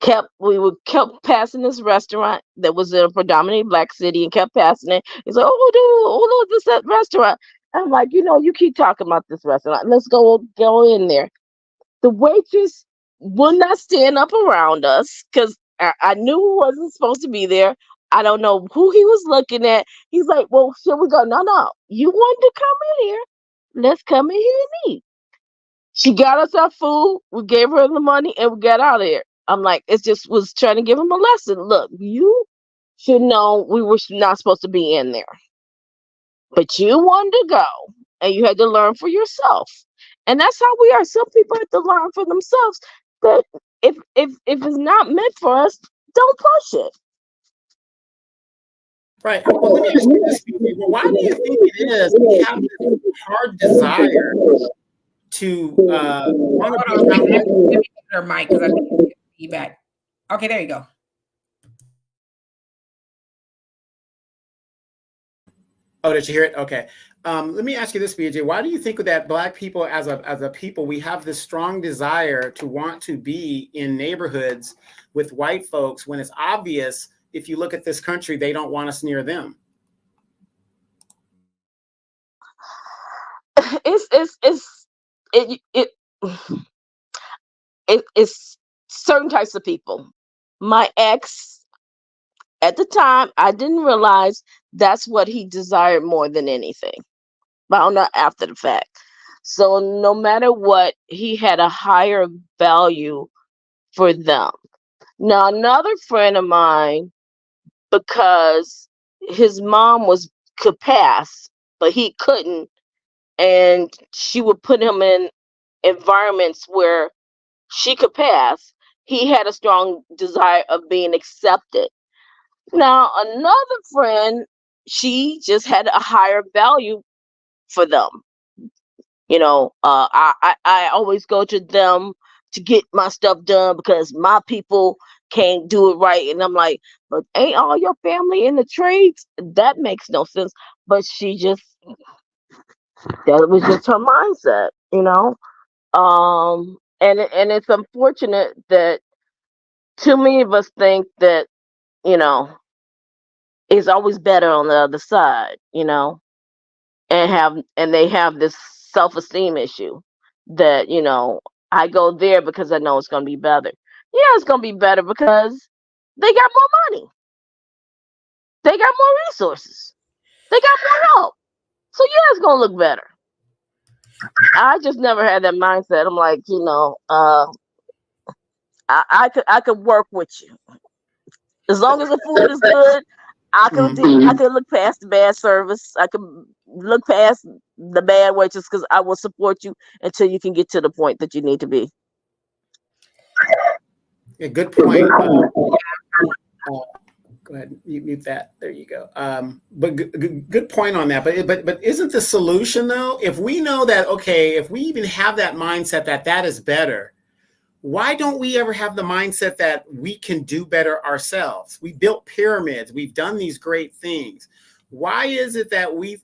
kept passing this restaurant that was in a predominantly Black city and kept passing it. He's like, oh, look, this restaurant. I'm like, you keep talking about this restaurant. Let's go in there. The waitress would not stand up around us because I knew who wasn't supposed to be there. I don't know who he was looking at. He's like, well, should we go? No. You wanted to come in here. Let's come in here and eat. She got us our food. We gave her the money and we got out of here. I'm like, it just was trying to give him a lesson. Look, you should know we were not supposed to be in there. But you wanted to go and you had to learn for yourself. And that's how we are. Some people have to learn for themselves. But if it's not meant for us, don't push it. Right. Well, let me ask you this. Why do you think it is we have this hard desire to want to be around her mic because I think it's feedback. Okay, there you go. Oh, did you hear it? Okay. Let me ask you this, BJ. Why do you think that Black people as a people, we have this strong desire to want to be in neighborhoods with white folks when it's obvious, if you look at this country, they don't want us near them? It's certain types of people. My ex, at the time, I didn't realize that's what he desired more than anything. But not after the fact. So no matter what, he had a higher value for them. Now, another friend of mine, because his mom could pass, but he couldn't, and she would put him in environments where she could pass. He had a strong desire of being accepted. Now, another friend, she just had a higher value for them. I always go to them to get my stuff done because my people can't do it right. And I'm like, but ain't all your family in the trades? That makes no sense. But that was just her mindset, and it's unfortunate that too many of us think that, you know, it's always better on the other side, and they have this self-esteem issue that, I go there because I know it's going to be better. Yeah, it's going to be better because they got more money, they got more resources, they got more help. So yeah, it's going to look better. I just never had that mindset. I'm like, I could work with you as long as the food is good. I could look past the bad service. I could look past the bad wages because I will support you until you can get to the point that you need to be. Yeah, good point. Go ahead, mute that. There you go. But good point on that. But isn't the solution though? If we know that, okay, if we even have that mindset that is better, why don't we ever have the mindset that we can do better ourselves? We built pyramids. We've done these great things. Why is it that we're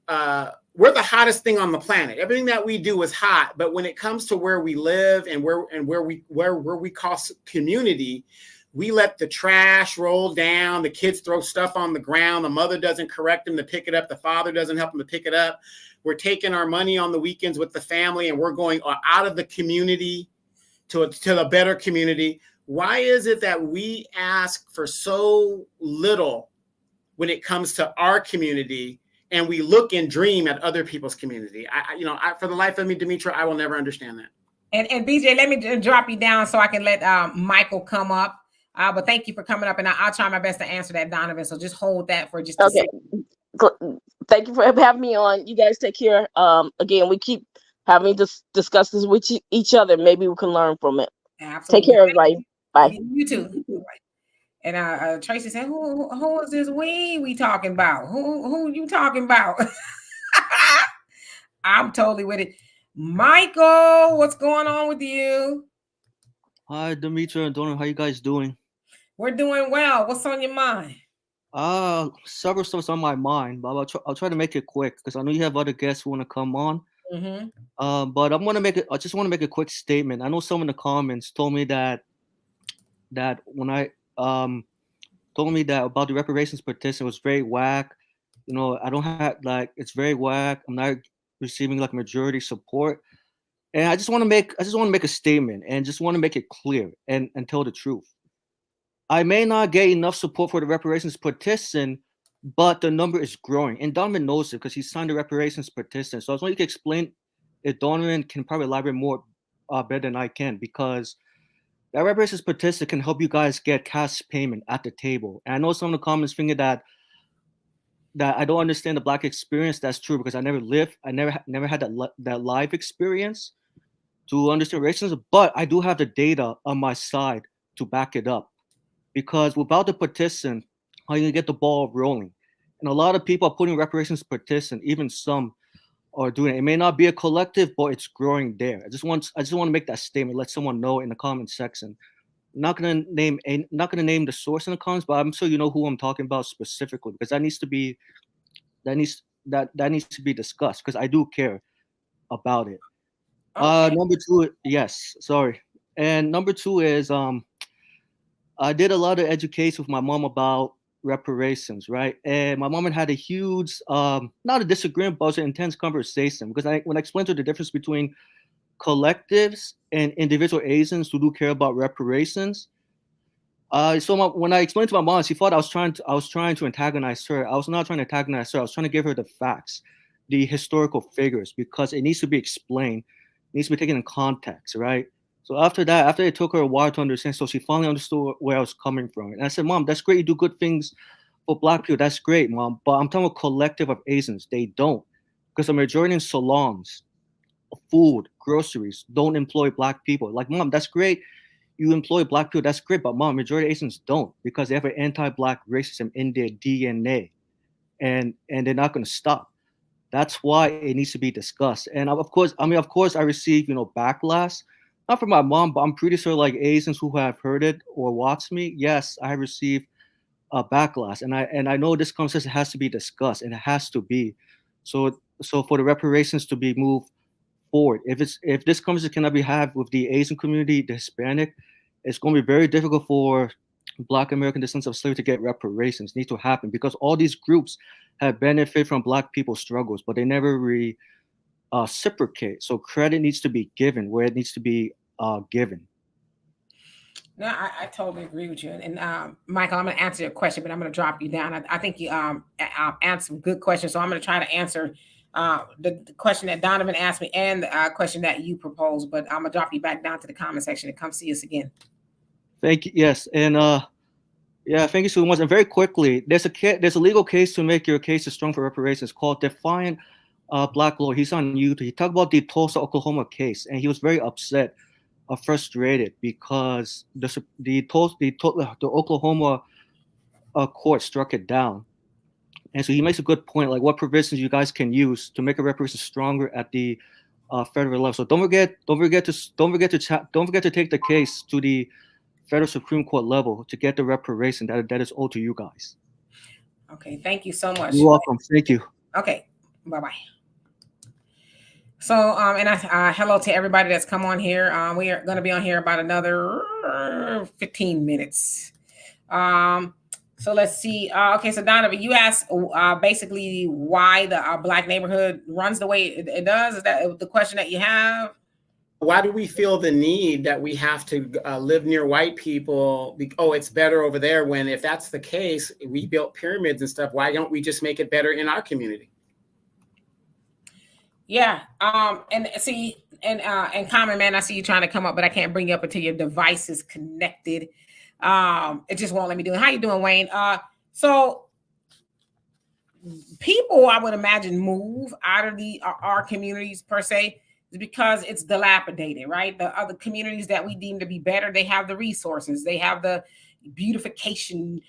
the hottest thing on the planet? Everything that we do is hot, but when it comes to where we live and where we call community, we let the trash roll down. The kids throw stuff on the ground. The mother doesn't correct them to pick it up. The father doesn't help them to pick it up. We're taking our money on the weekends with the family, and we're going out of the community to a better community. Why is it that we ask for so little when it comes to our community, and we look and dream at other people's community? For the life of me, Demetra, I will never understand that. And BJ, let me drop you down so I can let Michael come up. But thank you for coming up, and I'll try my best to answer that, Donovan. So just hold that for just a second. Thank you for having me on. You guys take care. Again, we keep having to discuss this with each other. Maybe we can learn from it. Absolutely. Take care, everybody. Bye. You too. And Tracy said, "Who is this we talking about? Who you talking about?" I'm totally with it. Michael, what's going on with you? Hi, Demetra and Donovan. How you guys doing? We're doing well. What's on your mind? Several stuff's on my mind, but I'll try to make it quick because I know you have other guests who want to come on. Mm-hmm. But I just want to make a quick statement. I know some in the comments told me that when I told me that about the reparations petition was very whack. I don't have it's very whack. I'm not receiving majority support. And I just want to make a statement and just want to make it clear and tell the truth. I may not get enough support for the reparations petition, but the number is growing. And Donovan knows it because he signed the reparations petition. So I was wondering if you could explain if Donovan can probably elaborate more better than I can, because that reparations petition can help you guys get cash payment at the table. And I know some of the comments thinking that I don't understand the Black experience. That's true because I never had that live experience to understand racism, but I do have the data on my side to back it up. Because without the petition, how you gonna get the ball rolling? And a lot of people are putting reparations petition, even some are doing it. It may not be a collective, but it's growing there. I just want to make that statement, let someone know in the comment section. I'm not gonna name the source in the comments, but I'm sure you know who I'm talking about specifically, because that needs to be discussed, because I do care about it. Okay. Number two, yes, sorry. And number two is I did a lot of education with my mom about reparations, right? And my mom had a huge, not a disagreement, but an intense conversation, because when I explained to her the difference between collectives and individual Asians who do care about reparations, when I explained to my mom, she thought I was trying to antagonize her. I was not trying to antagonize her. I was trying to give her the facts, the historical figures, because it needs to be explained, it needs to be taken in context, right? So after that, after it took her a while to understand, so she finally understood where I was coming from. And I said, Mom, that's great. You do good things for Black people. That's great, Mom. But I'm talking about collective of Asians. They don't. Because the majority in salons, food, groceries don't employ Black people. Like, Mom, that's great. You employ Black people. That's great. But Mom, majority of Asians don't, because they have an anti-Black racism in their DNA. And they're not going to stop. That's why it needs to be discussed. And of course, I receive, backlash, not from my mom, but I'm pretty sure like Asians who have heard it or watched me, yes, I receive a backlash. And I know this conversation has to be discussed, and it has to be. So for the reparations to be moved forward, if this conversation cannot be had with the Asian community, the Hispanic, it's going to be very difficult for Black American descendants of slavery to get reparations. It needs to happen, because all these groups have benefited from Black people's struggles, but they never reciprocate. So credit needs to be given where it needs to be given. No, I totally agree with you. And Michael, I'm going to answer your question, but I'm going to drop you down. I think you answered some good questions. So I'm going to try to answer the question that Donovan asked me and the question that you proposed. But I'm going to drop you back down to the comment section and come see us again. Thank you. Yes. And yeah, thank you so much. And very quickly, there's a legal case to make your case strong for reparations called Defiant Black Law. He's on YouTube. He talked about the Tulsa, Oklahoma case, and he was very upset, frustrated, because the Oklahoma court struck it down. And so he makes a good point, like what provisions you guys can use to make a reparation stronger at the federal level. So don't forget to take the case to the federal Supreme Court level to get the reparation that is owed to you guys. Okay, thank you so much. You're welcome. Thank you. Okay, bye-bye. So, and hello to everybody that's come on here. We are going to be on here about another 15 minutes. So let's see. Okay, so Donovan, you asked basically why the Black neighborhood runs the way it does. Is that the question that you have? Why do we feel the need that we have to live near white people? Oh, it's better over there. When if that's the case, we built pyramids and stuff. Why don't we just make it better in our community? Yeah. And see, and Common Man, I see you trying to come up, but I can't bring you up until your device is connected. It just won't let me do it. How you doing, Wayne? So people, I would imagine, move out of our communities per se, is because it's dilapidated, right? The other communities that we deem to be better, they have the resources, they have the beautification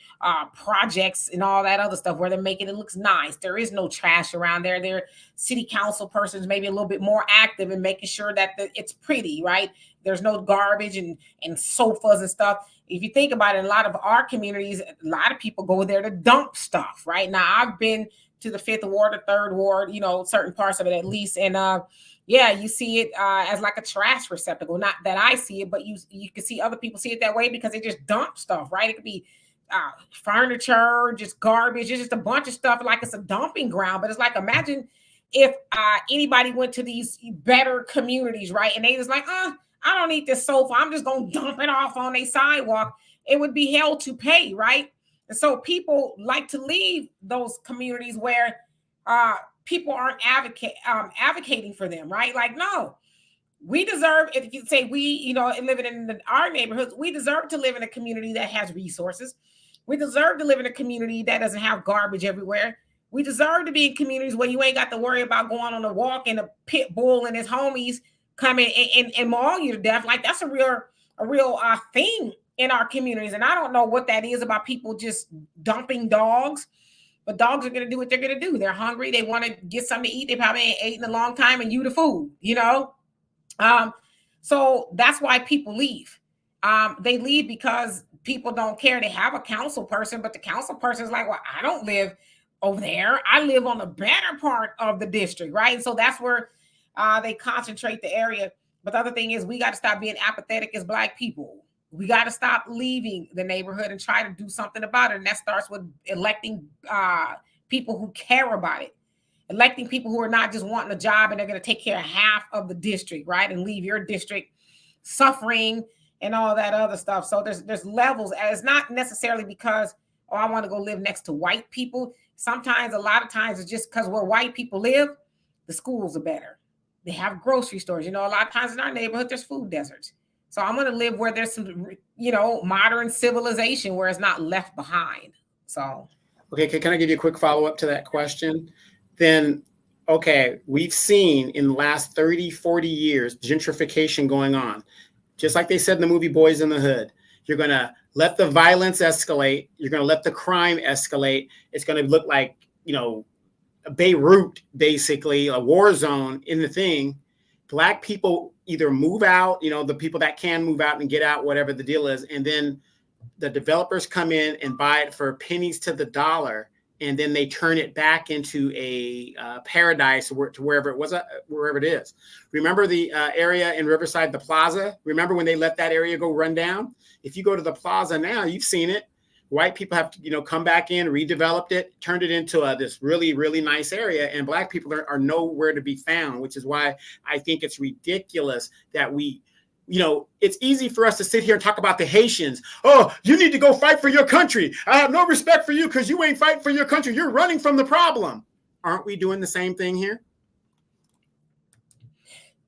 projects and all that other stuff where they're making it looks nice. There is no trash around there. Their city council persons maybe a little bit more active in making sure that it's pretty, right? There's no garbage and sofas and stuff. If you think about it, in a lot of our communities, a lot of people go there to dump stuff, right? Now, I've been to the 5th Ward or 3rd Ward, certain parts of it at least. And yeah, you see it as like a trash receptacle. Not that I see it, but you can see other people see it that way because they just dump stuff, right? It could be furniture, just garbage. It's just a bunch of stuff like it's a dumping ground. But it's like, imagine if anybody went to these better communities, right? And they was like, I don't need this sofa. I'm just going to dump it off on a sidewalk. It would be hell to pay, right? And so people like to leave those communities where people aren't advocating for them, right? Like, no, we deserve, if you say we, living in our neighborhoods, we deserve to live in a community that has resources. We deserve to live in a community that doesn't have garbage everywhere. We deserve to be in communities where you ain't got to worry about going on a walk and a pit bull and his homies coming and maul you to death. Like, that's a real thing in our communities. And I don't know what that is about people just dumping dogs. But dogs are going to do what they're going to do. They're hungry. They want to get something to eat. They probably ain't ate in a long time, and you the food, So that's why people leave. They leave because people don't care. They have a council person, but the council person is like, well, I don't live over there. I live on the better part of the district, right? And so that's where they concentrate the area. But the other thing is we got to stop being apathetic as Black people. We got to stop leaving the neighborhood and try to do something about it. And that starts with electing people who care about it. Electing people who are not just wanting a job and they're going to take care of half of the district, right? And leave your district suffering and all that other stuff. So there's levels. And it's not necessarily because, I want to go live next to white people. Sometimes, a lot of times, it's just because where white people live, the schools are better. They have grocery stores. A lot of times in our neighborhood, there's food deserts. So I want to live where there's some, modern civilization where it's not left behind. So. Okay, can I give you a quick follow-up to that question? Then, okay, we've seen in the last 30, 40 years, gentrification going on. Just like they said in the movie Boys in the Hood, you're going to let the violence escalate. You're going to let the crime escalate. It's going to look like, Beirut, basically, a war zone in the thing. Black people either move out, the people that can move out and get out, whatever the deal is, and then the developers come in and buy it for pennies to the dollar, and then they turn it back into a paradise to wherever it is. Remember the area in Riverside, the plaza? Remember when they let that area go run down? If you go to the plaza now, you've seen it. White people have come back in, redeveloped it, turned it into this really, really nice area, and Black people are nowhere to be found, which is why I think it's ridiculous that we, it's easy for us to sit here and talk about the Haitians. Oh, you need to go fight for your country. I have no respect for you because you ain't fighting for your country. You're running from the problem. Aren't we doing the same thing here?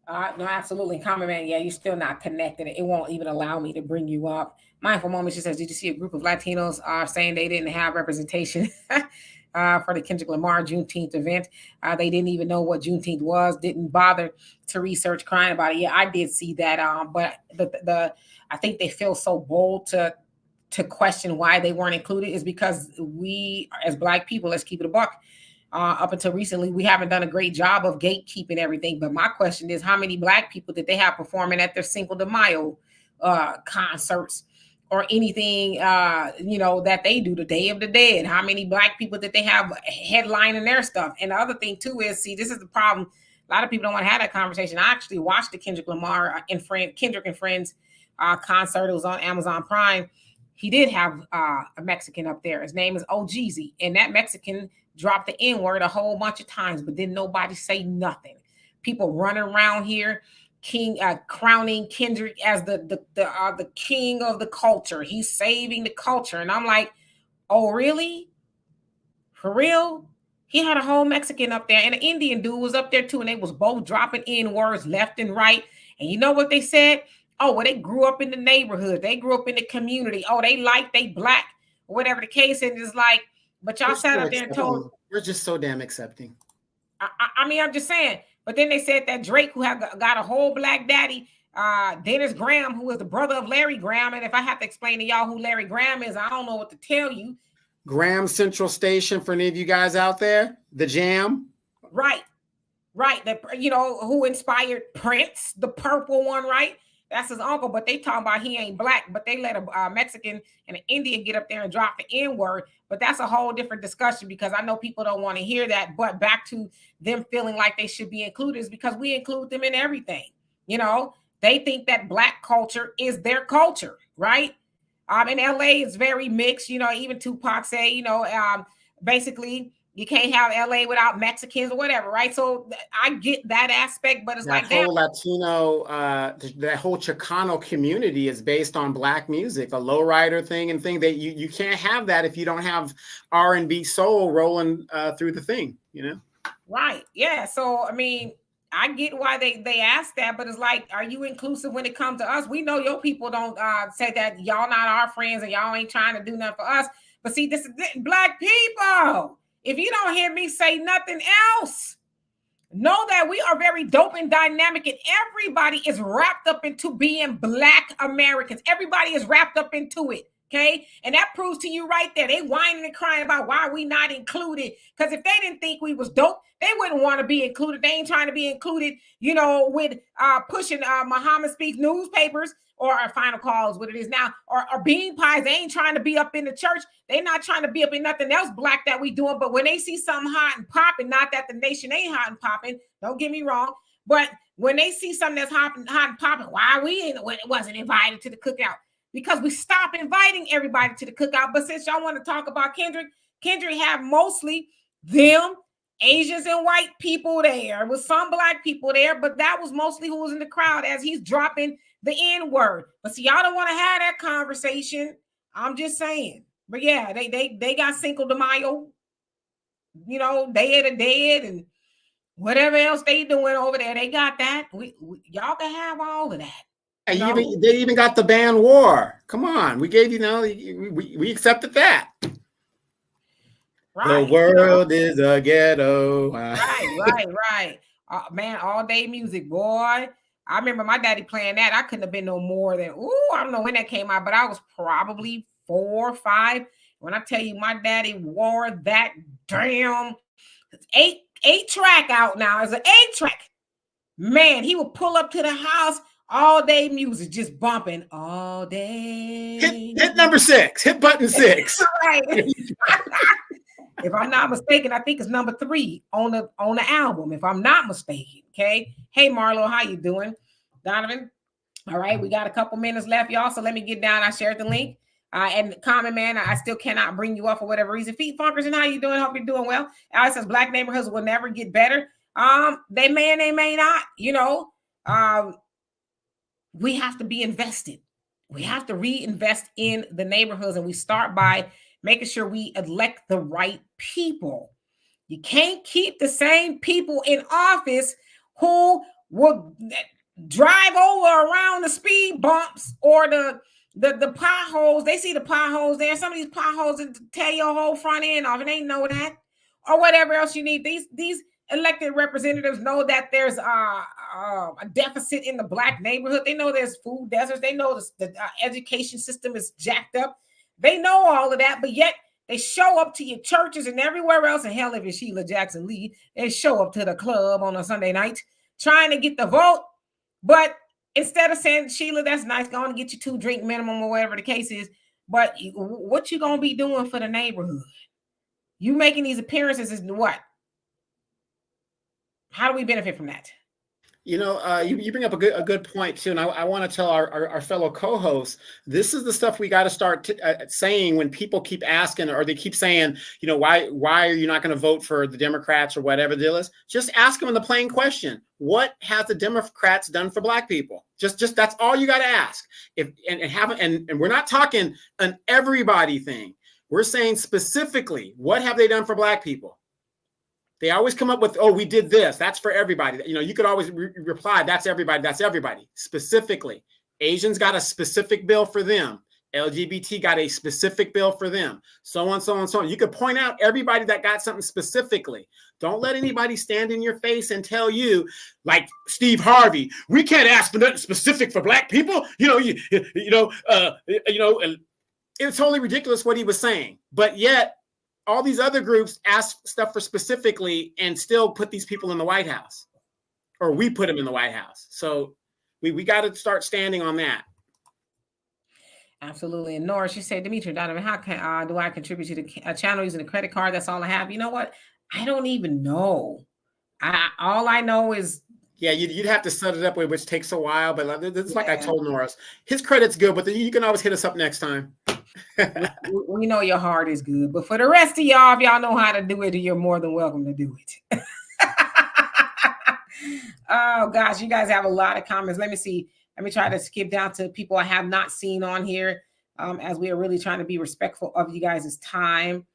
No, absolutely. Common man, yeah, you're still not connected. It won't even allow me to bring you up. Mindful Moment, she says, did you see a group of Latinos saying they didn't have representation for the Kendrick Lamar Juneteenth event? They didn't even know what Juneteenth was, didn't bother to research, crying about it. Yeah, I did see that. But I think they feel so bold to question why they weren't included is because we, as Black people, let's keep it a buck. Up until recently, we haven't done a great job of gatekeeping everything. But my question is, how many Black people did they have performing at their Cinco de Mayo concerts or anything, that they do, the Day of the Dead? How many Black people did they have headlining their stuff? And the other thing, too, is, see, this is the problem. A lot of people don't want to have that conversation. I actually watched the Kendrick Lamar Kendrick and Friends concert. It was on Amazon Prime. He did have a Mexican up there. His name is Ojeezy. And that Mexican dropped the N-word a whole bunch of times, but didn't nobody say nothing. People running around here, crowning Kendrick as the king of the culture. He's saving the culture. And I'm like, oh, really? For real? He had a whole Mexican up there, and an Indian dude was up there too, and they was both dropping N-words left and right. And you know what they said? Oh, well, they grew up in the neighborhood. They grew up in the community. Oh, they Black, or whatever the case. And it's like, but y'all sat up there and told. We're just so damn accepting. I mean, I'm just saying. But then they said that Drake, who got a whole Black daddy, Dennis Graham, who is the brother of Larry Graham. And if I have to explain to y'all who Larry Graham is, I don't know what to tell you. Graham Central Station, for any of you guys out there, the Jam. Right. That, who inspired Prince, the purple one, right? That's his uncle, but they talking about he ain't Black, but they let a Mexican and an Indian get up there and drop the N-word. But that's a whole different discussion, because I know people don't want to hear that. But back to them feeling like they should be included is because we include them in everything. They think that Black culture is their culture, right? In LA, it's very mixed. Even Tupac say, basically, you can't have LA without Mexicans or whatever, right? So I get that aspect, but it's that like whole Latino, that whole Chicano community is based on Black music, a lowrider thing and thing that you can't have that if you don't have R&B soul rolling through the thing, Right. Yeah. So, I mean, I get why they ask that, but it's like, are you inclusive when it comes to us? We know your people don't say that y'all not our friends and y'all ain't trying to do nothing for us. But see, this is Black people. If you don't hear me say nothing else, know that we are very dope and dynamic, and everybody is wrapped up into being Black Americans. Everybody is wrapped up into it. Okay. And that proves to you right there. They whining and crying about why we not included. Because if they didn't think we was dope, they wouldn't want to be included. They ain't trying to be included, with pushing Muhammad Speaks newspapers, or our Final Call is what it is now, or bean pies. They ain't trying to be up in the church. They not trying to be up in nothing else Black that we doing. But when they see something hot and popping, not that the nation ain't hot and popping, don't get me wrong, but when they see something that's hot and popping, why we wasn't invited to the cookout? Because we stopped inviting everybody to the cookout. But since y'all want to talk about Kendrick have mostly them, Asians and white people there, with some Black people there, but that was mostly who was in the crowd as he's dropping the N-word. But see, y'all don't want to have that conversation. I'm just saying. But yeah, they got Cinco de Mayo, Day of the Dead, and whatever else they doing over there. They got that. Y'all can have all of that. And they even got the ban war. Come on, we gave we accepted that. Right. The world is a ghetto. Right. Man, all day music, boy. I remember my daddy playing that. I couldn't have been no more than, I don't know when that came out, but I was probably 4 or 5. When I tell you my daddy wore that damn 8-track out now. It's an 8-track. Man, he would pull up to the house, all day music, just bumping all day. Hit number 6. Hit button 6. Right. If I'm not mistaken, I think it's number 3 on the album, if I'm not mistaken. Okay. Hey, Marlo, how you doing? Donovan. All right, we got a couple minutes left, y'all. So let me get down. I shared the link. And Common Man, I still cannot bring you up for whatever reason. Feet Funkers, and how you doing? Hope you're doing well. Alex says black neighborhoods will never get better. They may and they may not. We have to be invested. We have to reinvest in the neighborhoods, and we start by making sure we elect the right people. You can't keep the same people in office who will drive over around the speed bumps or the potholes. They see the potholes there. Some of these potholes tear your whole front end off, and they know that, or whatever else you need. These elected representatives know that there's a deficit in the black neighborhood. They know there's food deserts. They know the education system is jacked up. They know all of that, but yet they show up to your churches and everywhere else. And hell, if it's Sheila Jackson Lee, they show up to the club on a Sunday night trying to get the vote. But instead of saying, Sheila, that's nice, go on and get your 2-drink minimum or whatever the case is. But what you going to be doing for the neighborhood? You making these appearances is what? How do we benefit from that? You bring up a good point too, and I want to tell our fellow co-hosts, this is the stuff we got to start saying when people keep asking, or they keep saying, why are you not going to vote for the Democrats or whatever the deal is? Just ask them the plain question: what have the Democrats done for black people? Just that's all you got to ask. And we're not talking an everybody thing. We're saying specifically, what have they done for black people? They always come up with, we did this. That's for everybody. You could always reply, that's everybody. That's everybody. Specifically, Asians got a specific bill for them. LGBT got a specific bill for them. So on, so on, so on. You could point out everybody that got something specifically. Don't let anybody stand in your face and tell you, like Steve Harvey, we can't ask for nothing specific for black people. It's totally ridiculous what he was saying. But yet, all these other groups ask stuff for specifically and still put these people in the White House, or we put them in the White House. So we got to start standing on that. Absolutely. And Nora, she said, Dimitri, Donovan, how do I contribute to the channel using a credit card? That's all I have. You know what? I don't even know. All I know is. Yeah, you'd have to set it up, which takes a while. But it's like I told Nora, his credit's good, but you can always hit us up next time. We know your heart is good, but for the rest of y'all, if y'all know how to do it, you're more than welcome to do it. Oh gosh, you guys have a lot of comments. Let me see. Let me try to skip down to people I have not seen on here, as we are really trying to be respectful of you guys' time.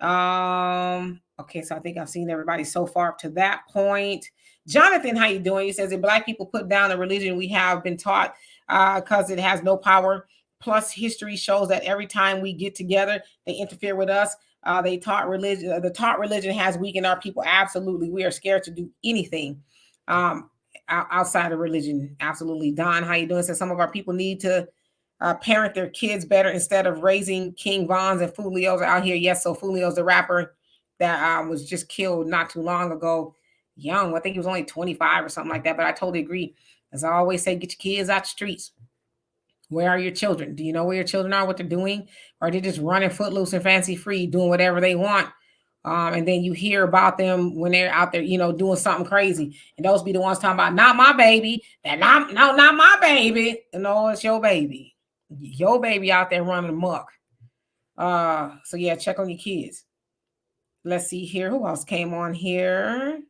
Okay, so I think I've seen everybody so far up to that point. Jonathan, how you doing? He says that black people put down the religion we have been taught because it has no power. Plus, history shows that every time we get together, they interfere with us. The taught religion has weakened our people. Absolutely. We are scared to do anything outside of religion. Absolutely. Don, how you doing? So some of our people need to parent their kids better instead of raising King Vons and Fulios out here. Yes, so Fulio's the rapper that was just killed not too long ago. Young, I think he was only 25 or something like that, but I totally agree. As I always say, get your kids out the streets. Where are your children? Do you know where your children are, what they're doing? Or are they just running footloose and fancy free, doing whatever they want? And then you hear about them when they're out there, doing something crazy. And those be the ones talking about, not my baby. Not my baby. No, it's your baby. Your baby out there running amok. So yeah, check on your kids. Let's see here. Who else came on here?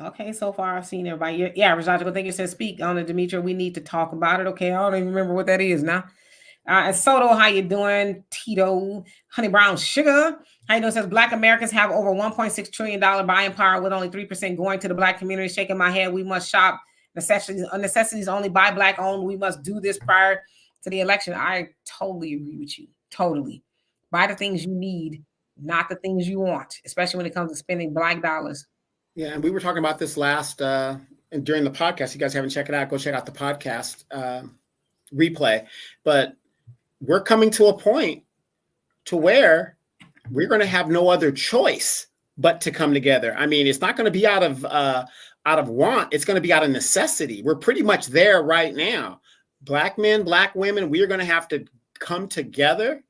Okay, so far I've seen everybody. Yeah, Rajaj, I think you said speak on it, Demetria. We need to talk about it. Okay, I don't even remember what that is now. And Soto, how you doing? Tito, Honey Brown Sugar, how you doing? Says Black Americans have over $1.6 trillion buying power with only 3% going to the Black community. Shaking my head. We must shop necessities only, buy Black owned. We must do this prior to the election. I totally agree with you. Totally. Buy the things you need, not the things you want, especially when it comes to spending Black dollars. Yeah, and we were talking about this last and during the podcast. You guys haven't checked it out, go check out the podcast replay. But we're coming to a point to where we're going to have no other choice but to come together. I mean, it's not going to be out of want. It's going to be out of necessity. We're pretty much there right now. Black men, Black women, we are going to have to come together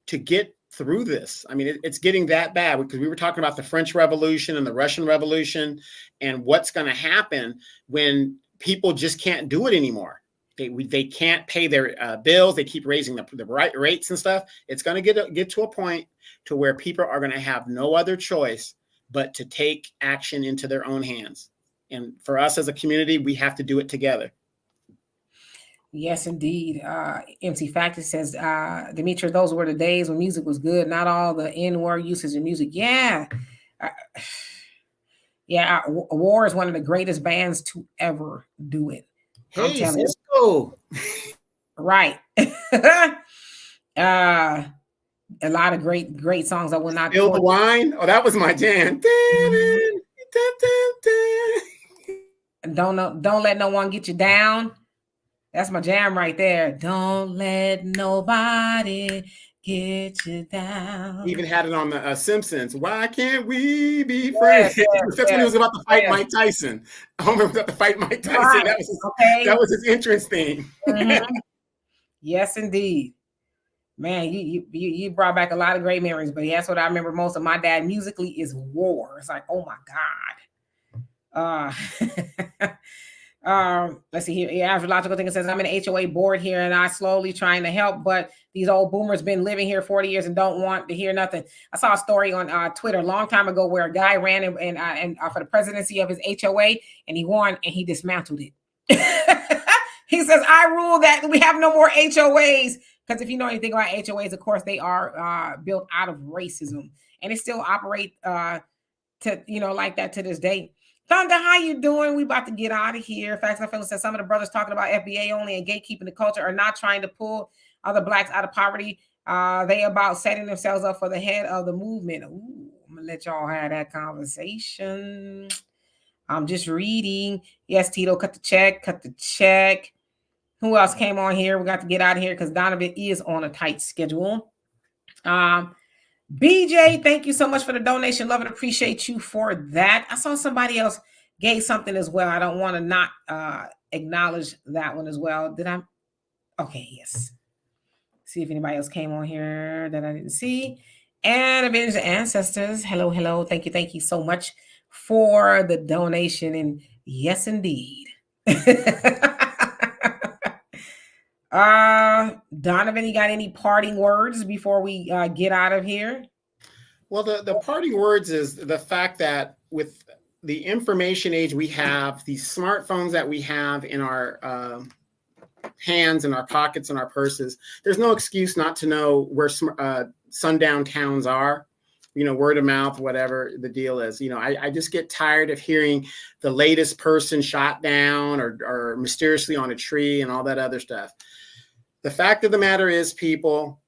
to get through this. I mean, it's getting that bad, because we were talking about the French Revolution and the Russian Revolution and what's going to happen when people just can't do it anymore. They can't pay their bills. They keep raising the rates and stuff. It's going to get to a point to where people are going to have no other choice but to take action into their own hands. And for us as a community, we have to do it together. Yes, indeed. MC Factor says, Demetra, those were the days when music was good. Not all the N-word usage in music. Yeah. War is one of the greatest bands to ever do it. Hey, Cisco. Right. A lot of great songs I will not. Spill the Wine. Oh, that was my jam. Don't let no one get you down. That's my jam right there. Don't let nobody get you down. Even had it on the Simpsons. Why can't we be friends? That's when he was about to fight Mike Tyson. I remember about to fight Mike Tyson. Right. That was his entrance theme. Mm-hmm. Yes, indeed. Man, you brought back a lot of great memories. But that's what I remember most of my dad musically is War. It's like, oh my God. Let's see here. Astrological thing says, I'm in an HOA board here and I slowly trying to help, but these old boomers been living here 40 years and don't want to hear nothing. I saw a story on Twitter a long time ago where a guy ran and for the presidency of his HOA and he won and he dismantled it. He says, I rule that we have no more HOAs. Because if you know anything about HOAs, of course, they are built out of racism and they still operate like that to this day. Thunder, how you doing? We about to get out of here. Facts and Feelings says some of the brothers talking about FBA only and gatekeeping the culture are not trying to pull other Blacks out of poverty. They about setting themselves up for the head of the movement. Ooh, I'm gonna let y'all have that conversation. I'm just reading. Yes, Tito, cut the check. Who else came on here? We got to get out of here because Donovan is on a tight schedule. BJ, thank you so much for the donation. Love and appreciate you for that. I saw somebody else gave something as well. I don't want to not acknowledge that one as well. Did I? Okay, yes. See if anybody else came on here that I didn't see. And Avengers Ancestors. Hello. Thank you so much for the donation. And yes, indeed. Donovan, you got any parting words before we get out of here? Well, the parting words is the fact that with the information age we have, these smartphones that we have in our hands, in our pockets, in our purses, there's no excuse not to know where SunDown-Towns are. Word of mouth, whatever the deal is. I just get tired of hearing the latest person shot down or mysteriously on a tree and all that other stuff. The fact of the matter is, people,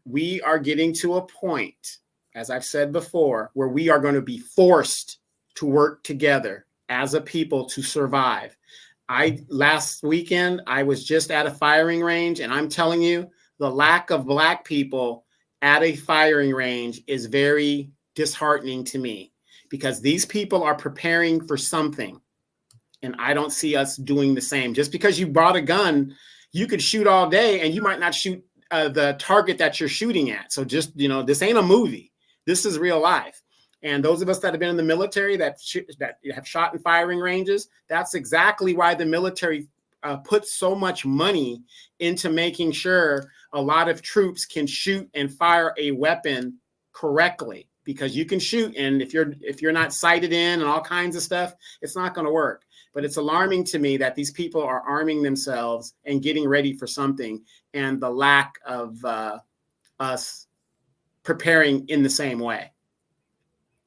we are getting to a point, as I've said before, where we are going to be forced to work together as a people to survive. Last weekend, I was just at a firing range, and I'm telling you, the lack of Black people at a firing range is very disheartening to me, because these people are preparing for something, and I don't see us doing the same. Just because you brought a gun, you could shoot all day and you might not shoot the target that you're shooting at. So just, this ain't a movie. This is real life. And those of us that have been in the military that have shot in firing ranges, that's exactly why the military puts so much money into making sure a lot of troops can shoot and fire a weapon correctly, because you can shoot, and if you're not sighted in and all kinds of stuff, it's not going to work. But it's alarming to me that these people are arming themselves and getting ready for something, and the lack of us preparing in the same way.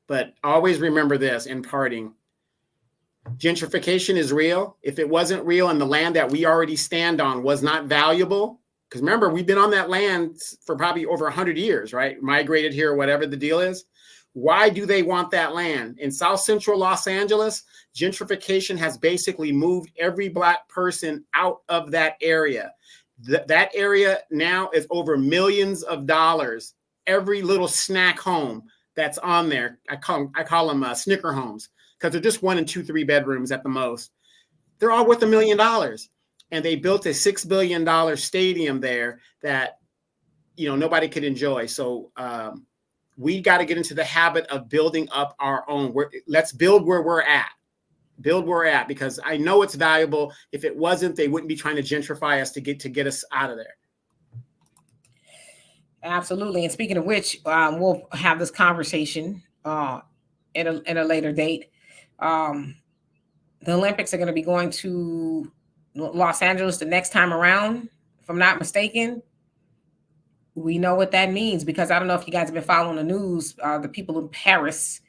But always remember this in parting. Gentrification is real. If it wasn't real and the land that we already stand on was not valuable, because remember, we've been on that land for probably over 100 years, right? Migrated here, whatever the deal is. Why do they want that land? In South Central Los Angeles, gentrification has basically moved every Black person out of that area. That area now is over millions of dollars. Every little snack home that's on there, I call them snicker homes, because they're just 1 and 2, 3 bedrooms at the most. They're all worth $1 million. And they built a $6 billion stadium there that, nobody could enjoy. So we got to get into the habit of building up our own. Let's build where we're at. Build where we're at, because I know it's valuable. If it wasn't, they wouldn't be trying to gentrify us to get us out of there. Absolutely. And speaking of which, we'll have this conversation at a later date. The Olympics are going to be going to Los Angeles the next time around, if I'm not mistaken. We know what that means, because I don't know if you guys have been following the news. The people in Paris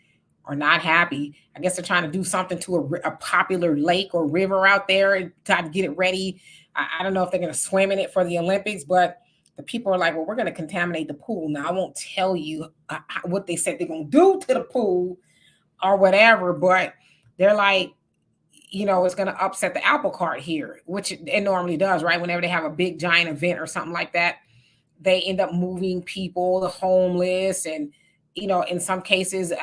are not happy. I guess they're trying to do something to a popular lake or river out there and try to get it ready. I don't know if they're going to swim in it for the Olympics, but the people are like, well, we're going to contaminate the pool. Now, I won't tell you what they said they're going to do to the pool or whatever, but they're like, it's going to upset the apple cart here, which it normally does, right? Whenever they have a big giant event or something like that, they end up moving people, the homeless, and, in some cases,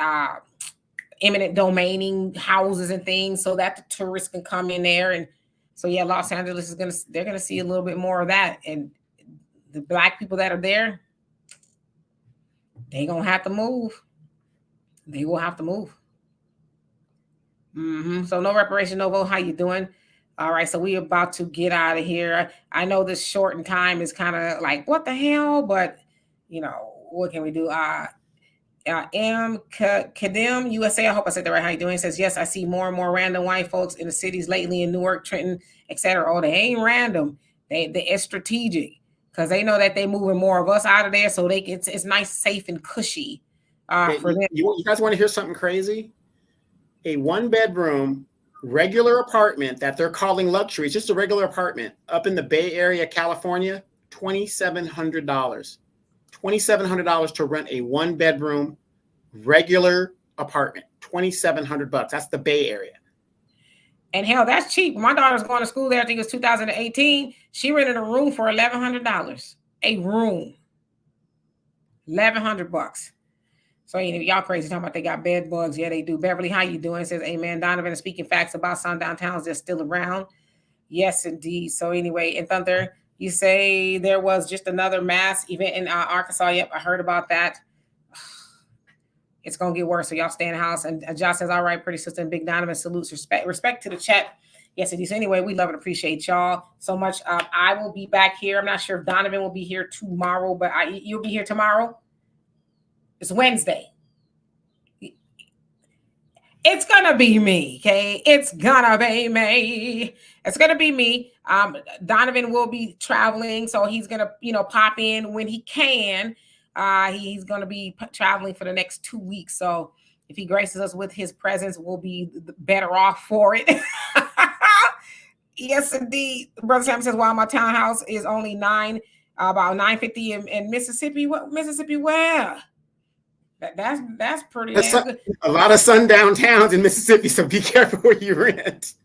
eminent domaining houses and things so that the tourists can come in there. And so, yeah, Los Angeles they're going to see a little bit more of that. And the Black people that are there, they're going to have to move. They will have to move. So no reparation, no vote. How you doing? All right, so we're about to get out of here. I know this shortened time is kind of like, what the hell? But, what can we do? Kadim USA, I hope I said that right. How you doing? It says, yes, I see more and more random white folks in the cities lately in Newark, Trenton, etc. Oh, they ain't random. It's strategic, because they know that they moving more of us out of there, so it's nice, safe, and cushy for them. You guys want to hear something crazy? A 1-bedroom regular apartment that they're calling luxury, it's just a regular apartment up in the Bay Area, California, $2,700. $2,700 to rent a 1-bedroom regular apartment. $2,700. That's the Bay Area. And hell, that's cheap. My daughter's going to school there. I think it was 2018. She rented a room for $1,100. A room. $1,100. So y'all crazy talking about they got bed bugs. Yeah, they do. Beverly, how you doing? Says, amen. Donovan is speaking facts about SunDown-Towns. They're still around. Yes, indeed. So anyway, in Thunder, you say there was just another mass event in Arkansas. Yep, I heard about that. It's going to get worse. So y'all stay in the house. And Josh says, all right, pretty sister. And Big Donovan salutes. Respect to the chat. Yes, indeed. So anyway, we love and appreciate y'all so much. I will be back here. I'm not sure if Donovan will be here tomorrow, but you'll be here tomorrow. It's Wednesday. It's gonna be me, okay? It's gonna be me. It's gonna be me. Donovan will be traveling, so he's gonna, pop in when he can. He's gonna be traveling for the next 2 weeks. So if he graces us with his presence, we'll be better off for it. Yes, indeed. Brother Sam says, while my townhouse is only about $950 in Mississippi. What Mississippi? Where? That's pretty good. A lot of SunDown-Towns in Mississippi, so be careful where you rent.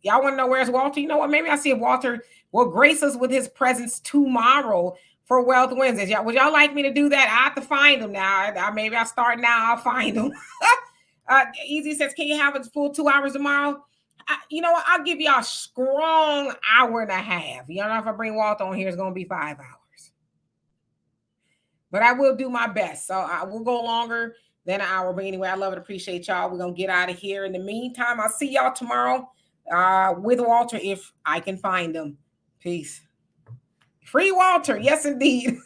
Y'all want to know where's Walter? You know what? Maybe I see if Walter will grace us with his presence tomorrow for Wealth Wednesdays. Would y'all like me to do that? I have to find him now. Maybe I'll start now. I'll find him. Easy says, can you have a full 2 hours tomorrow? You know what? I'll give y'all a strong hour and a half. You know, if I bring Walter on here, it's going to be 5 hours. But I will do my best. So I will go longer than an hour. But anyway, I love and appreciate y'all. We're going to get out of here. In the meantime, I'll see y'all tomorrow with Walter if I can find him. Peace. Free Walter. Yes, indeed.